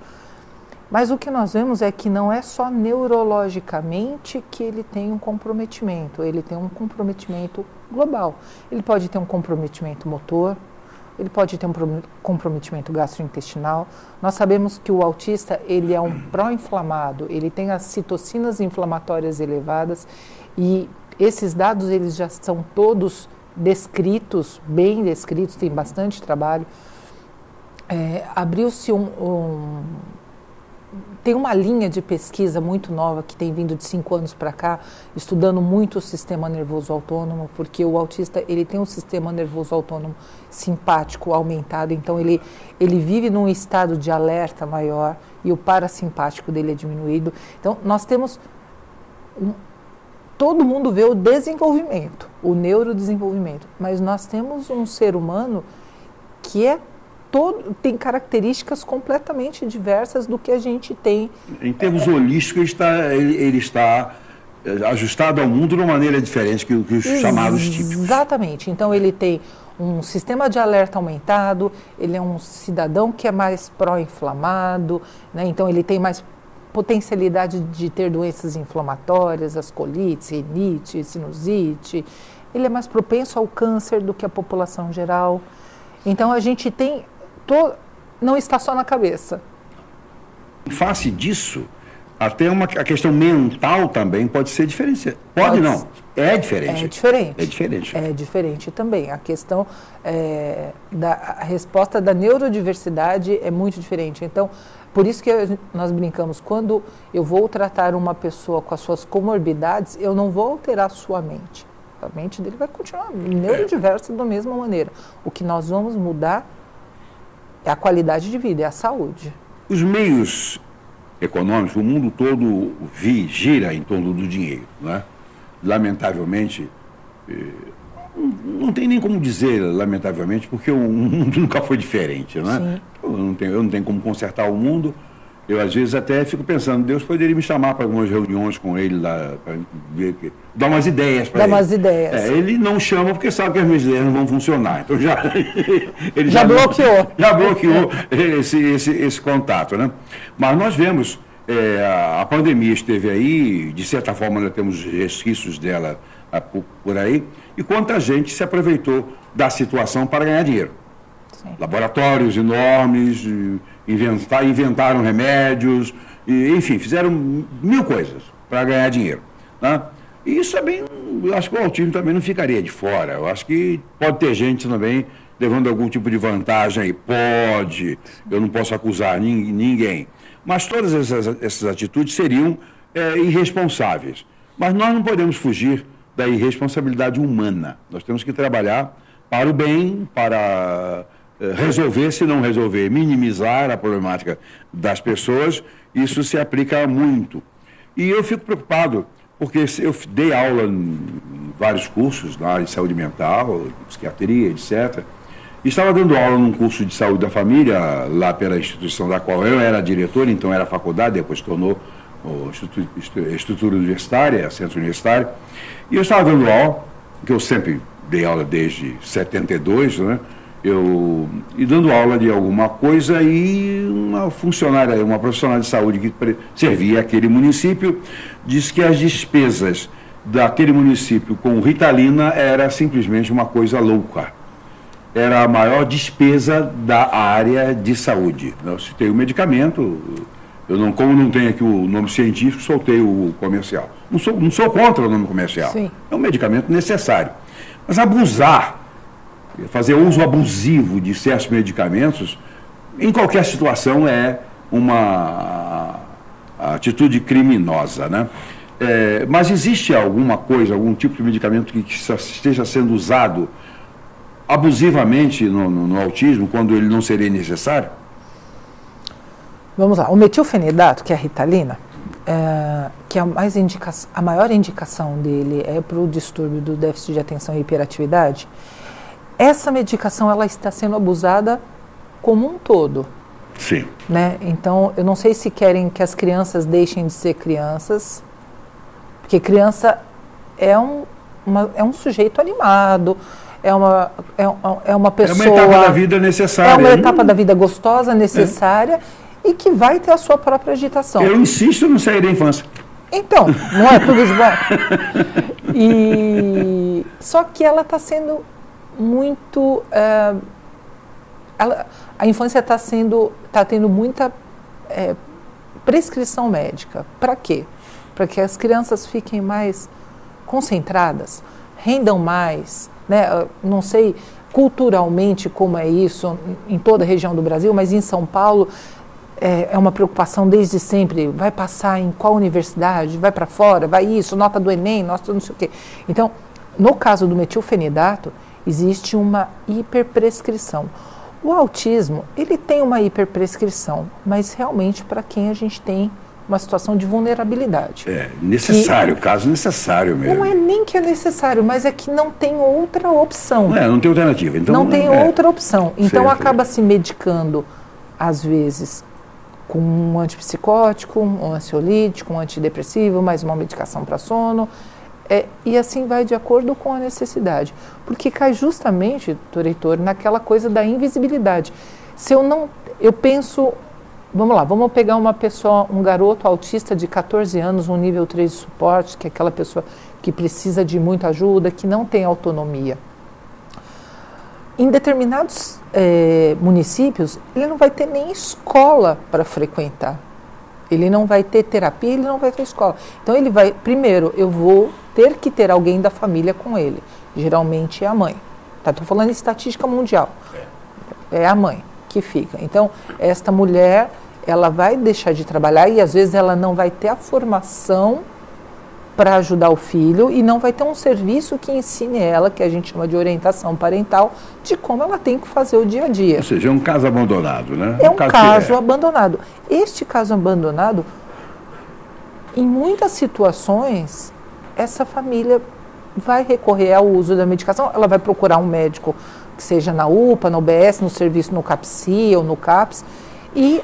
Mas o que nós vemos é que não é só neurologicamente que ele tem um comprometimento, ele tem um comprometimento global. Ele pode ter um comprometimento motor, ele pode ter um comprometimento gastrointestinal. Nós sabemos que o autista, ele é um pró-inflamado, ele tem as citocinas inflamatórias elevadas e esses dados eles já são todos descritos, bem descritos, tem bastante trabalho. Abriu-se tem uma linha de pesquisa muito nova que tem vindo de 5 anos para cá, estudando muito o sistema nervoso autônomo, porque o autista ele tem um sistema nervoso autônomo simpático aumentado, então ele vive num estado de alerta maior e o parasimpático dele é diminuído. Então nós temos, todo mundo vê o desenvolvimento, o neurodesenvolvimento, mas nós temos um ser humano que é tem características completamente diversas do que a gente tem. Em termos holísticos, ele está ajustado ao mundo de uma maneira diferente que os chamados típicos. Exatamente. Então, ele tem um sistema de alerta aumentado, ele é um cidadão que é mais pró-inflamado, né? Então ele tem mais potencialidade de ter doenças inflamatórias, as colites, rinite, sinusite. Ele é mais propenso ao câncer do que a população geral. Então a gente tem... não está só na cabeça. Em face disso, até a questão mental também pode ser diferente. Pode não, é diferente. É diferente. É diferente. É diferente também. A questão a resposta da neurodiversidade é muito diferente. Então, por isso que nós brincamos, quando eu vou tratar uma pessoa com as suas comorbidades, eu não vou alterar a sua mente. A mente dele vai continuar neurodiversa da mesma maneira. O que nós vamos mudar é a qualidade de vida, é a saúde. Os meios econômicos, o mundo todo gira em torno do dinheiro, né? Lamentavelmente, não tem nem como dizer lamentavelmente, porque o mundo nunca foi diferente, né? Eu não tenho como consertar o mundo. Eu, às vezes, até fico pensando, Deus poderia me chamar para algumas reuniões com ele lá, para dar umas ideias para ele. Dar umas ideias. Ele não chama porque sabe que as minhas ideias não vão funcionar. Então, ele já bloqueou. Já bloqueou esse contato, né? Mas nós vemos, a pandemia esteve aí, de certa forma nós temos resquícios dela por aí, e quanta gente se aproveitou da situação para ganhar dinheiro. Sim. Laboratórios enormes, inventaram remédios, enfim, fizeram mil coisas para ganhar dinheiro, né? E isso também, eu acho que o autismo também não ficaria de fora. Eu acho que pode ter gente também levando algum tipo de vantagem aí. Pode, eu não posso acusar ninguém. Mas todas essas atitudes seriam irresponsáveis. Mas nós não podemos fugir da irresponsabilidade humana. Nós temos que trabalhar para o bem, para resolver, se não resolver, minimizar a problemática das pessoas. Isso se aplica muito. E eu fico preocupado, porque eu dei aula em vários cursos na área de saúde mental, psiquiatria, etc. E estava dando aula num curso de saúde da família, lá pela instituição da qual eu era diretor, então era faculdade, depois tornou estrutura universitária, centro universitário. E eu estava dando aula, que eu sempre dei aula desde 72, né? E dando aula de alguma coisa, e uma funcionária, uma profissional de saúde que servia aquele município, disse que as despesas daquele município com Ritalina era simplesmente uma coisa louca. Era a maior despesa da área de saúde. Eu citei o medicamento, como não tenho aqui o nome científico, soltei o comercial. Não sou contra o nome comercial. Sim. É um medicamento necessário. Mas abusar, fazer uso abusivo de certos medicamentos, em qualquer situação é uma atitude criminosa, né? Mas existe alguma coisa, algum tipo de medicamento que esteja sendo usado abusivamente no autismo, quando ele não seria necessário? Vamos lá, o metilfenidato, que é a Ritalina, que é a maior indicação dele é para o distúrbio do déficit de atenção e hiperatividade. Essa medicação ela está sendo abusada como um todo. Sim. Né? Então, eu não sei se querem que as crianças deixem de ser crianças, porque criança é um sujeito animado, é uma pessoa... É uma etapa da vida necessária. É uma etapa da vida gostosa, necessária, e que vai ter a sua própria agitação. Eu insisto no sair da infância. Então, não é tudo de bom? Só que ela está sendo muito... a infância está tendo muita prescrição médica. Para quê? Para que as crianças fiquem mais concentradas, rendam mais, né? Não sei culturalmente como é isso em toda a região do Brasil, mas em São Paulo é uma preocupação desde sempre. Vai passar em qual universidade? Vai para fora? Vai isso? Nota do Enem? Nota não sei o quê. Então, no caso do metilfenidato, existe uma hiperprescrição. O autismo, ele tem uma hiperprescrição, mas realmente para quem a gente tem uma situação de vulnerabilidade. Necessário, caso necessário mesmo. Não é nem que é necessário, mas é que não tem outra opção. Não tem alternativa. Então, não tem outra opção. Então certo. acaba se medicando, às vezes, com um antipsicótico, um ansiolítico, um antidepressivo, mais uma medicação para sono. E assim vai de acordo com a necessidade. Porque cai justamente, doutor Heitor, naquela coisa da invisibilidade. Se eu penso, vamos lá, vamos pegar uma pessoa, um garoto autista de 14 anos, um nível 3 de suporte, que é aquela pessoa que precisa de muita ajuda, que não tem autonomia. Em determinados municípios, ele não vai ter nem escola para frequentar. Ele não vai ter terapia, ele não vai ter escola. Então ele vai, primeiro, eu vou ter que ter alguém da família com ele. Geralmente é a mãe. Estou falando em estatística mundial. É a mãe que fica. Então, esta mulher, ela vai deixar de trabalhar e às vezes ela não vai ter a formação para ajudar o filho e não vai ter um serviço que ensine ela, que a gente chama de orientação parental, de como ela tem que fazer o dia a dia. Ou seja, é um caso abandonado, né? É um caso abandonado. Este caso abandonado, em muitas situações, essa família vai recorrer ao uso da medicação, ela vai procurar um médico que seja na UPA, na UBS, no serviço no CAPSI ou no CAPS, e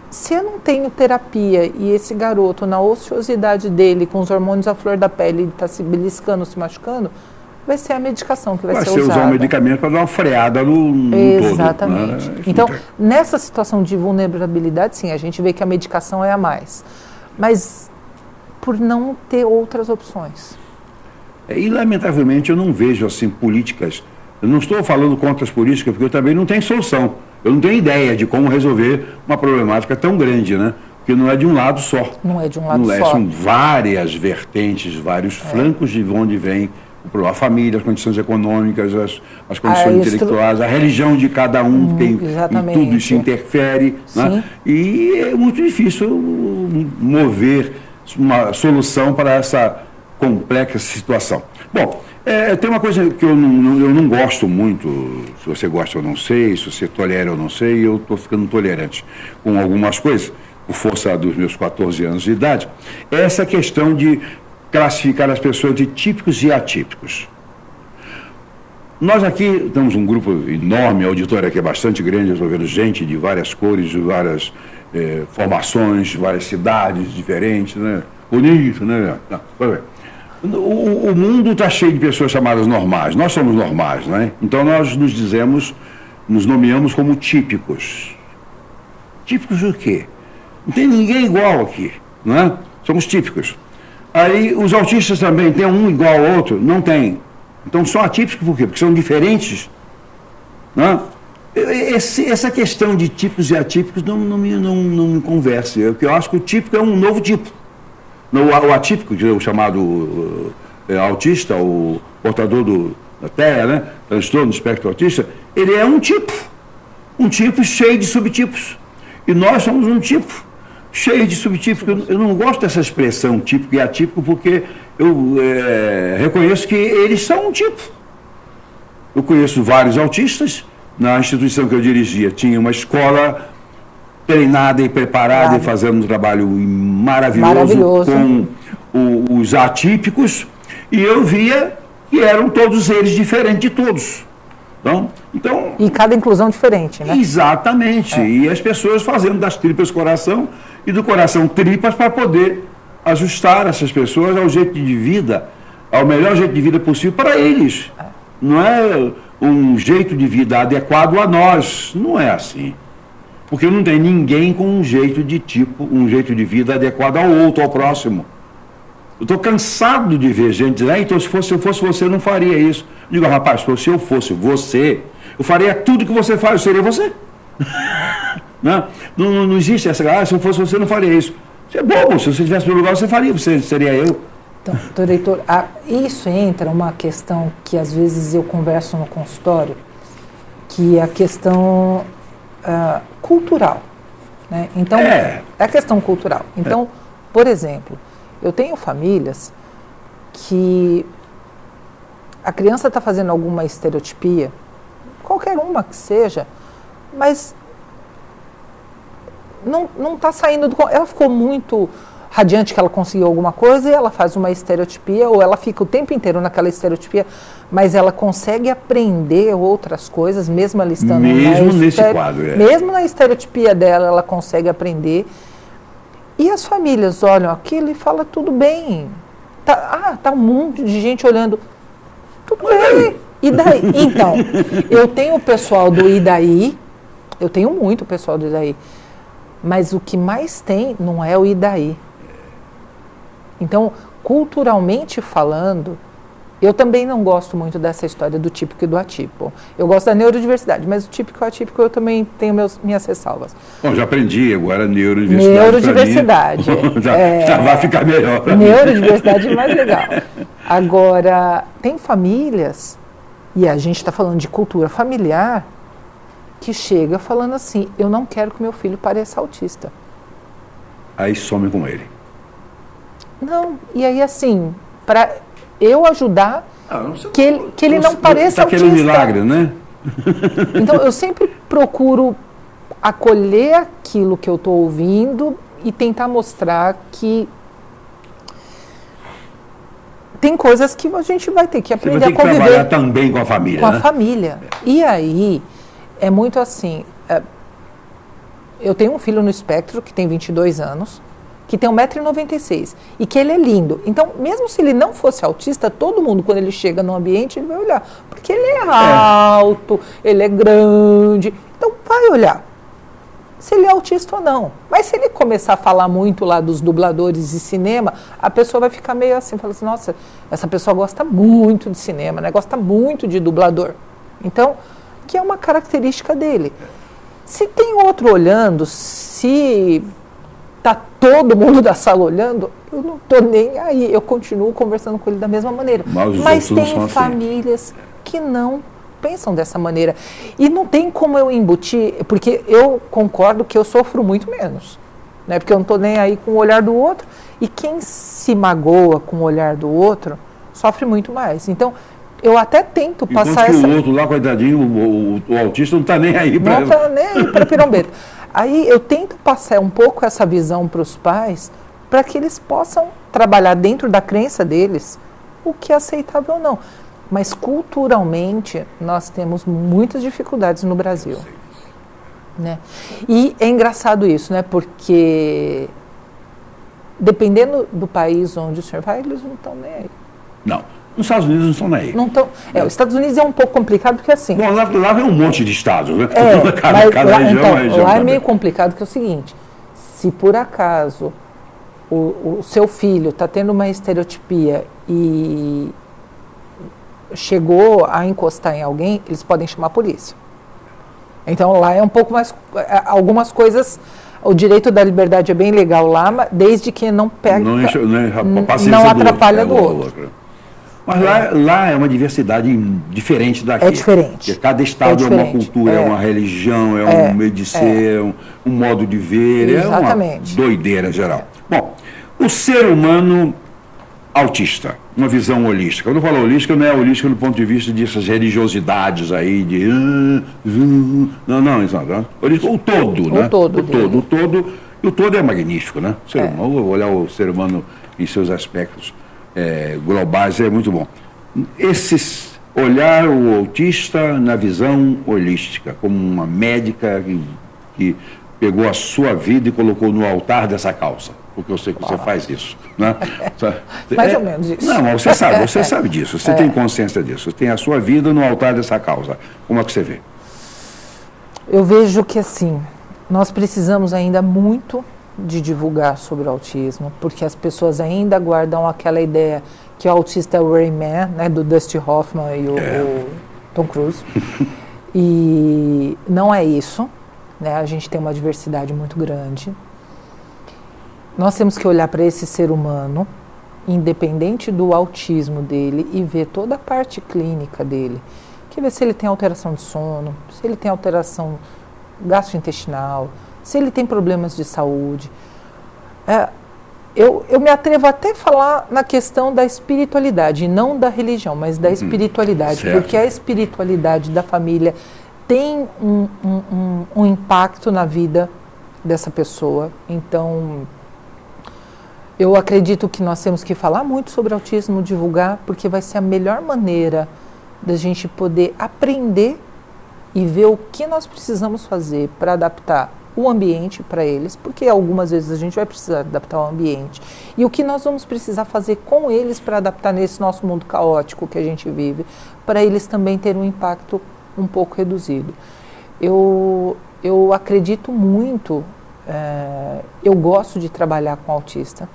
se eu não tenho terapia e esse garoto, na ociosidade dele, com os hormônios à flor da pele, ele está se beliscando, se machucando, vai ser a medicação que vai ser usada. Vai ser usar um medicamento para dar uma freada no Exatamente. todo. Né? Então, nessa situação de vulnerabilidade, sim, a gente vê que a medicação é a mais. Mas por não ter outras opções. E, lamentavelmente, eu não vejo, assim, políticas... Eu não estou falando contra as políticas, porque eu também não tenho solução. Eu não tenho ideia de como resolver uma problemática tão grande, né? Porque não é de um lado só. Não é de um lado só. São várias vertentes, vários flancos de onde vem a família, as condições econômicas, as condições intelectuais, a religião de cada um, tem, e tudo isso interfere. Né? E é muito difícil mover uma solução para essa complexa situação. Bom, tem uma coisa que eu não gosto muito, se você gosta eu não sei, se você tolera eu não sei, eu estou ficando intolerante com algumas coisas, por força dos meus 14 anos de idade, é essa questão de classificar as pessoas de típicos e atípicos. Nós aqui temos um grupo enorme, a auditória aqui é bastante grande, eu estou vendo gente de várias cores, de várias formações, várias cidades diferentes, né? Bonito, né? O mundo está cheio de pessoas chamadas normais. Nós somos normais, né? Então nós nos nomeamos como típicos. Típicos do quê? Não tem ninguém igual aqui, né? Somos típicos. Aí os autistas também, tem um igual ao outro? Não tem. Então são atípicos por quê? Porque são diferentes, né? Essa questão de tipos e atípicos não me conversa. Eu acho que o típico é um novo tipo. O atípico, que é o chamado autista, o portador da TEA, né? Transtorno do espectro autista, ele é um tipo cheio de subtipos. E nós somos um tipo cheio de subtipos. Eu não gosto dessa expressão típico e atípico, porque eu reconheço que eles são um tipo. Eu conheço vários autistas. Na instituição que eu dirigia, tinha uma escola treinada e preparada e fazendo um trabalho maravilhoso. Com os atípicos, e eu via que eram todos eles diferentes de todos. Então, e cada inclusão diferente, né? Exatamente. E as pessoas fazendo das tripas coração e do coração tripas para poder ajustar essas pessoas ao jeito de vida, ao melhor jeito de vida possível para eles. Não é um jeito de vida adequado a nós. Não é assim. Porque não tem ninguém com um jeito de vida adequado ao outro, ao próximo. Eu estou cansado de ver gente dizer, então se eu fosse você, eu não faria isso. Eu digo, rapaz, se eu fosse você, eu faria tudo que você faz, eu seria você. Não existe essa, se eu fosse você, eu não faria isso. Você é bobo, se você estivesse no lugar, você faria, você seria eu. Então, doutor Heitor, isso entra uma questão que às vezes eu converso no consultório, que é a questão cultural, né? Então, é a questão cultural. Então, por exemplo, eu tenho famílias que a criança está fazendo alguma estereotipia, qualquer uma que seja, mas não está saindo do... Ela ficou muito radiante que ela conseguiu alguma coisa e ela faz uma estereotipia, ou ela fica o tempo inteiro naquela estereotipia, mas ela consegue aprender outras coisas, mesmo ela estando mesmo nesse quadro. Mesmo na estereotipia dela, ela consegue aprender. E as famílias olham aquilo e falam, tudo bem. Tá um monte de gente olhando. Tudo bem. E daí? Então, eu tenho o pessoal do Idaí, eu tenho muito pessoal do Idaí, mas o que mais tem não é o Idaí. Então, culturalmente falando, eu também não gosto muito dessa história do típico e do atípico. Eu gosto da neurodiversidade, mas o típico e o atípico eu também tenho minhas ressalvas. Bom, já aprendi agora neurodiversidade. Neurodiversidade. Já vai ficar melhor. Neurodiversidade é mais legal. Agora, tem famílias, e a gente está falando de cultura familiar, que chega falando assim, eu não quero que meu filho pareça autista. Aí some com ele. Não, e aí assim, para eu ajudar que ele não pareça autista. Aquele milagre, né? Então, eu sempre procuro acolher aquilo que eu estou ouvindo e tentar mostrar que tem coisas que a gente vai ter que aprender a conviver. Você vai ter que trabalhar também com a família, com a família. E aí, é muito assim, eu tenho um filho no espectro que tem 22 anos, que tem 1,96 m e que ele é lindo. Então, mesmo se ele não fosse autista, todo mundo, quando ele chega no ambiente, ele vai olhar. Porque ele é alto, ele é grande. Então, vai olhar se ele é autista ou não. Mas se ele começar a falar muito lá dos dubladores de cinema, a pessoa vai ficar meio assim, fala assim, nossa, essa pessoa gosta muito de cinema, né? Gosta muito de dublador. Então, que é uma característica dele. Se tem outro olhando, se tá todo mundo da sala olhando, eu não tô nem aí, eu continuo conversando com ele da mesma maneira. Mas tem famílias que não pensam dessa maneira. E não tem como eu embutir, porque eu concordo que eu sofro muito menos, né? Porque eu não tô nem aí com o olhar do outro, e quem se magoa com o olhar do outro sofre muito mais. Então, eu até tento passar essa... o outro lá, coitadinho, o autista não está nem aí para... Não está nem aí para pirombeta. Aí eu tento passar um pouco essa visão para os pais, para que eles possam trabalhar dentro da crença deles o que é aceitável ou não. Mas culturalmente nós temos muitas dificuldades no Brasil, né? E é engraçado isso, né? Porque dependendo do país onde o senhor vai, eles não estão nem aí. Não. Nos Estados Unidos não estão nem aí. Não estão. Os Estados Unidos é um pouco complicado porque assim. Bom, lá vem um monte de estados, né? Cada região lá é meio complicado que é o seguinte: se por acaso o seu filho está tendo uma estereotipia e chegou a encostar em alguém, eles podem chamar a polícia. Então lá é um pouco mais. Algumas coisas. O direito da liberdade é bem legal lá, desde que não pega. Não atrapalha do outro. Mas lá é uma diversidade diferente daqui. É diferente. Porque cada estado é uma cultura, é uma religião, um meio de ser, um modo de ver, exatamente. É uma doideira geral. Bom, o ser humano autista, uma visão holística. Quando eu falo holística, não é holística do ponto de vista dessas religiosidades aí, de... Não, exato. O todo, né? O todo é magnífico, né? Olhar o ser humano em seus aspectos globais é muito bom. Olhar o autista na visão holística, como uma médica que pegou a sua vida e colocou no altar dessa causa, porque eu sei que você faz isso, né? Mais ou menos isso. Não, mas você sabe disso, você tem consciência disso, você tem a sua vida no altar dessa causa. Como é que você vê? Eu vejo que assim, nós precisamos ainda muito de divulgar sobre o autismo, porque as pessoas ainda guardam aquela ideia que o autista é o Rayman, né, do Dustin Hoffman e o Tom Cruise. E não é isso, né? A gente tem uma diversidade muito grande. Nós temos que olhar para esse ser humano, independente do autismo dele, e ver toda a parte clínica dele. Que ver se ele tem alteração de sono, se ele tem alteração gastrointestinal, se ele tem problemas de saúde. Eu me atrevo até a falar na questão da espiritualidade, não da religião, mas da espiritualidade, porque a espiritualidade da família tem um impacto na vida dessa pessoa. Então, eu acredito que nós temos que falar muito sobre autismo, divulgar, porque vai ser a melhor maneira da gente poder aprender e ver o que nós precisamos fazer para adaptar o ambiente para eles, porque algumas vezes a gente vai precisar adaptar o ambiente, e o que nós vamos precisar fazer com eles para adaptar nesse nosso mundo caótico que a gente vive, para eles também terem um impacto um pouco reduzido. Eu acredito muito, eu gosto de trabalhar com autista.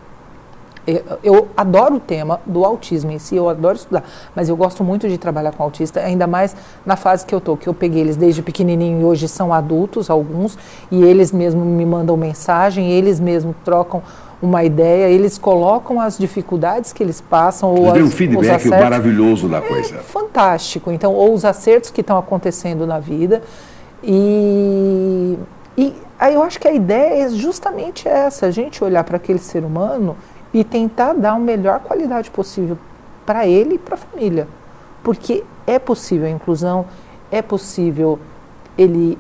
Eu adoro o tema do autismo em si, eu adoro estudar, mas eu gosto muito de trabalhar com autista, ainda mais na fase que eu peguei eles desde pequenininho e hoje são adultos, alguns, e eles mesmos me mandam mensagem, eles mesmos trocam uma ideia, eles colocam as dificuldades que eles passam. Ou tem um feedback maravilhoso da coisa. Fantástico, então, ou os acertos que estão acontecendo na vida, e aí eu acho que a ideia é justamente essa, a gente olhar para aquele ser humano e tentar dar a melhor qualidade possível para ele e para a família. Porque é possível a inclusão, é possível ele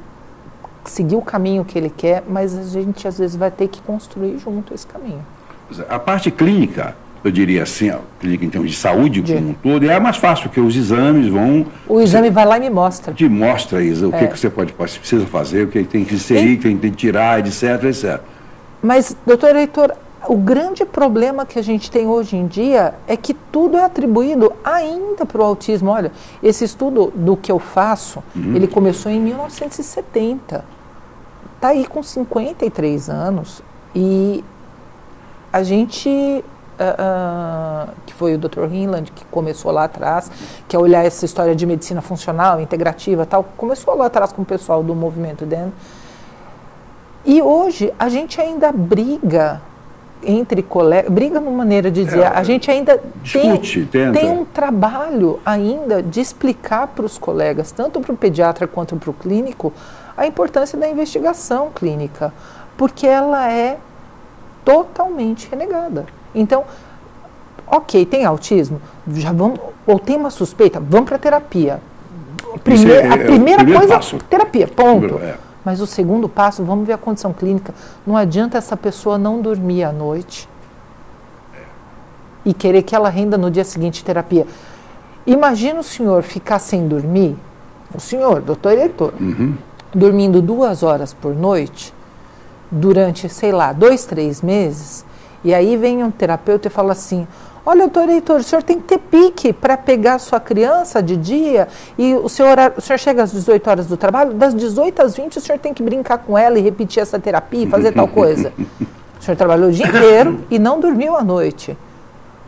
seguir o caminho que ele quer, mas a gente às vezes vai ter que construir junto esse caminho. A parte clínica, eu diria assim, a clínica em termos de saúde como um todo, é mais fácil, porque os exames vão... O exame vai lá e me mostra. Te mostra, Isa, o que você precisa fazer, o que tem que inserir, o que tem que tirar, etc, etc. Mas, doutor Heitor, o grande problema que a gente tem hoje em dia é que tudo é atribuído ainda para o autismo. Olha, esse estudo do que eu faço, ele começou em 1970. Está aí com 53 anos e a gente, que foi o Dr. Hinland que começou lá atrás, que é olhar essa história de medicina funcional, integrativa e tal, começou lá atrás com o pessoal do movimento DEN. E hoje a gente ainda briga entre colegas, briga numa maneira de dizer, a gente ainda tem um trabalho ainda de explicar para os colegas, tanto para o pediatra quanto para o clínico, a importância da investigação clínica, porque ela é totalmente renegada. Então, ok, tem autismo, já vamos, ou tem uma suspeita, vamos para a terapia. A primeira coisa, passo. Terapia, ponto. Mas o segundo passo, vamos ver a condição clínica. Não adianta essa pessoa não dormir à noite e querer que ela renda no dia seguinte terapia. Imagina o senhor ficar sem dormir, o senhor, doutor Heitor, dormindo 2 horas por noite, durante, sei lá, 2, 3 meses, e aí vem um terapeuta e fala assim, olha, doutor Heitor, o senhor tem que ter pique para pegar a sua criança de dia e o senhor chega às 18 horas do trabalho, das 18 às 20 o senhor tem que brincar com ela e repetir essa terapia e fazer tal coisa. O senhor trabalhou o dia inteiro e não dormiu à noite.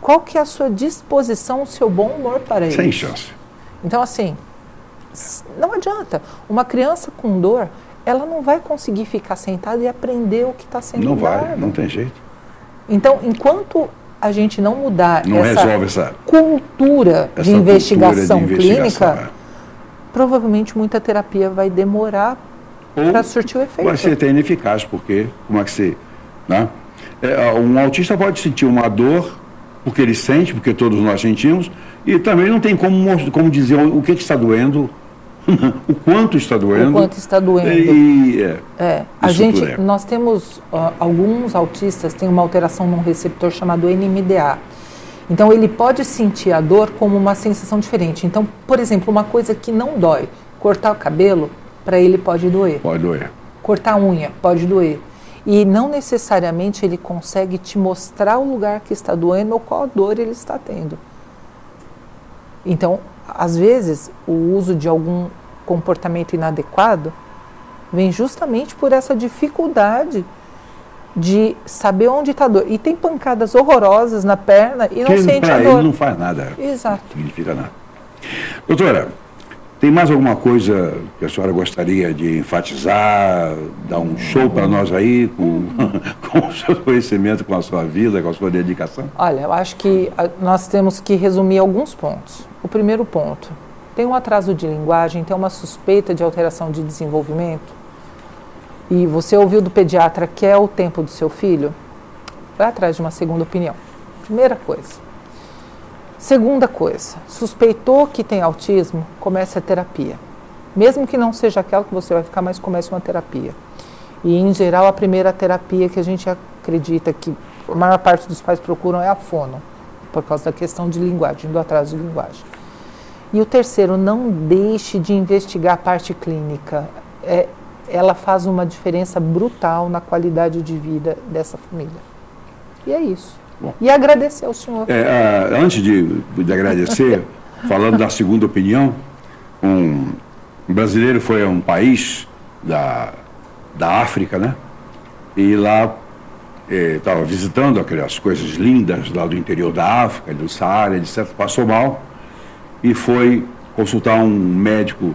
Qual que é a sua disposição, o seu bom humor para isso? Sem chance. Então, assim, não adianta. Uma criança com dor, ela não vai conseguir ficar sentada e aprender o que está sendo dado. Não vai, não tem jeito. Então, enquanto a gente não mudar essa cultura de investigação clínica, provavelmente muita terapia vai demorar para surtir o efeito. Vai ser até ineficaz, porque, como é que se... Né? Um autista pode sentir uma dor, porque ele sente, porque todos nós sentimos, e também não tem como dizer o que está doendo, o quanto está doendo. O quanto está doendo. Nós temos, alguns autistas têm uma alteração num receptor chamado NMDA. Então, ele pode sentir a dor como uma sensação diferente. Então, por exemplo, uma coisa que não dói, cortar o cabelo, para ele pode doer. Pode doer. Cortar a unha, pode doer. E não necessariamente ele consegue te mostrar o lugar que está doendo ou qual dor ele está tendo. Então, às vezes, o uso de algum comportamento inadequado vem justamente por essa dificuldade de saber onde está a dor. E tem pancadas horrorosas na perna e não sente a dor. Ele não faz nada. Exato. Não significa nada. Doutora, tem mais alguma coisa que a senhora gostaria de enfatizar, dar um show para nós aí, com o seu conhecimento, com a sua vida, com a sua dedicação? Olha, eu acho que nós temos que resumir alguns pontos. O primeiro ponto, tem um atraso de linguagem, tem uma suspeita de alteração de desenvolvimento, e você ouviu do pediatra que é o tempo do seu filho, vai atrás de uma segunda opinião. Primeira coisa. Segunda coisa, suspeitou que tem autismo, comece a terapia. Mesmo que não seja aquela que você vai ficar, mas comece uma terapia. E, em geral, a primeira terapia que a gente acredita que a maior parte dos pais procuram é a fono, por causa da questão de linguagem, do atraso de linguagem. E o terceiro, não deixe de investigar a parte clínica. Ela faz uma diferença brutal na qualidade de vida dessa família. E é isso. Bom, e agradecer ao senhor. Antes de agradecer, falando da segunda opinião, um brasileiro foi a um país da África, né? E lá estava visitando aquelas coisas lindas lá do interior da África, do Saara, etc. Passou mal e foi consultar um médico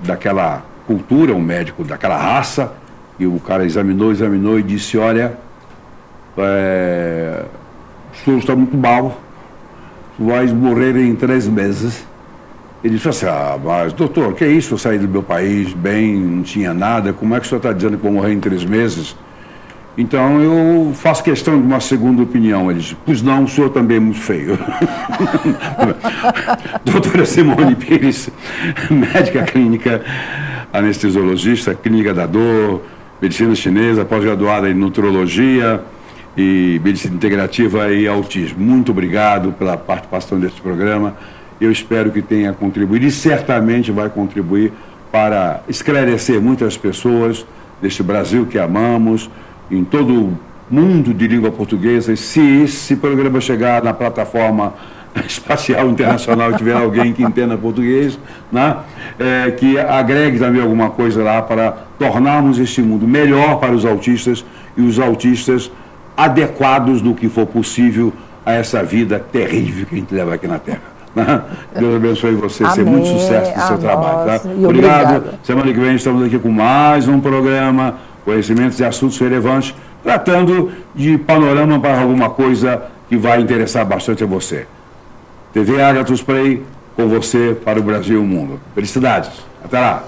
daquela cultura, um médico daquela raça, e o cara examinou e disse: olha, o senhor está muito mal, vai morrer em 3 meses. Ele disse assim: mas doutor, que é isso? Eu saí do meu país bem, não tinha nada, como é que o senhor está dizendo que vou morrer em 3 meses? Então eu faço questão de uma segunda opinião. Ele disse: pois não, o senhor também é muito feio. Doutora Simone Pires, médica clínica, anestesiologista, clínica da dor, medicina chinesa, pós-graduada em nutrologia e medicina integrativa e autismo. Muito obrigado pela participação deste programa. Eu espero que tenha contribuído e certamente vai contribuir para esclarecer muitas pessoas deste Brasil que amamos, em todo o mundo de língua portuguesa. E se esse programa chegar na plataforma espacial internacional e tiver alguém que entenda português, né, que agregue também alguma coisa lá para tornarmos este mundo melhor para os autistas e os autistas adequados no que for possível a essa vida terrível que a gente leva aqui na Terra. Deus abençoe você, ser muito sucesso no seu trabalho. Tá? Obrigado. Semana que vem estamos aqui com mais um programa, Conhecimentos e Assuntos Relevantes, tratando de panorama para alguma coisa que vai interessar bastante a você. TV Agathos Play, com você para o Brasil e o mundo. Felicidades. Até lá.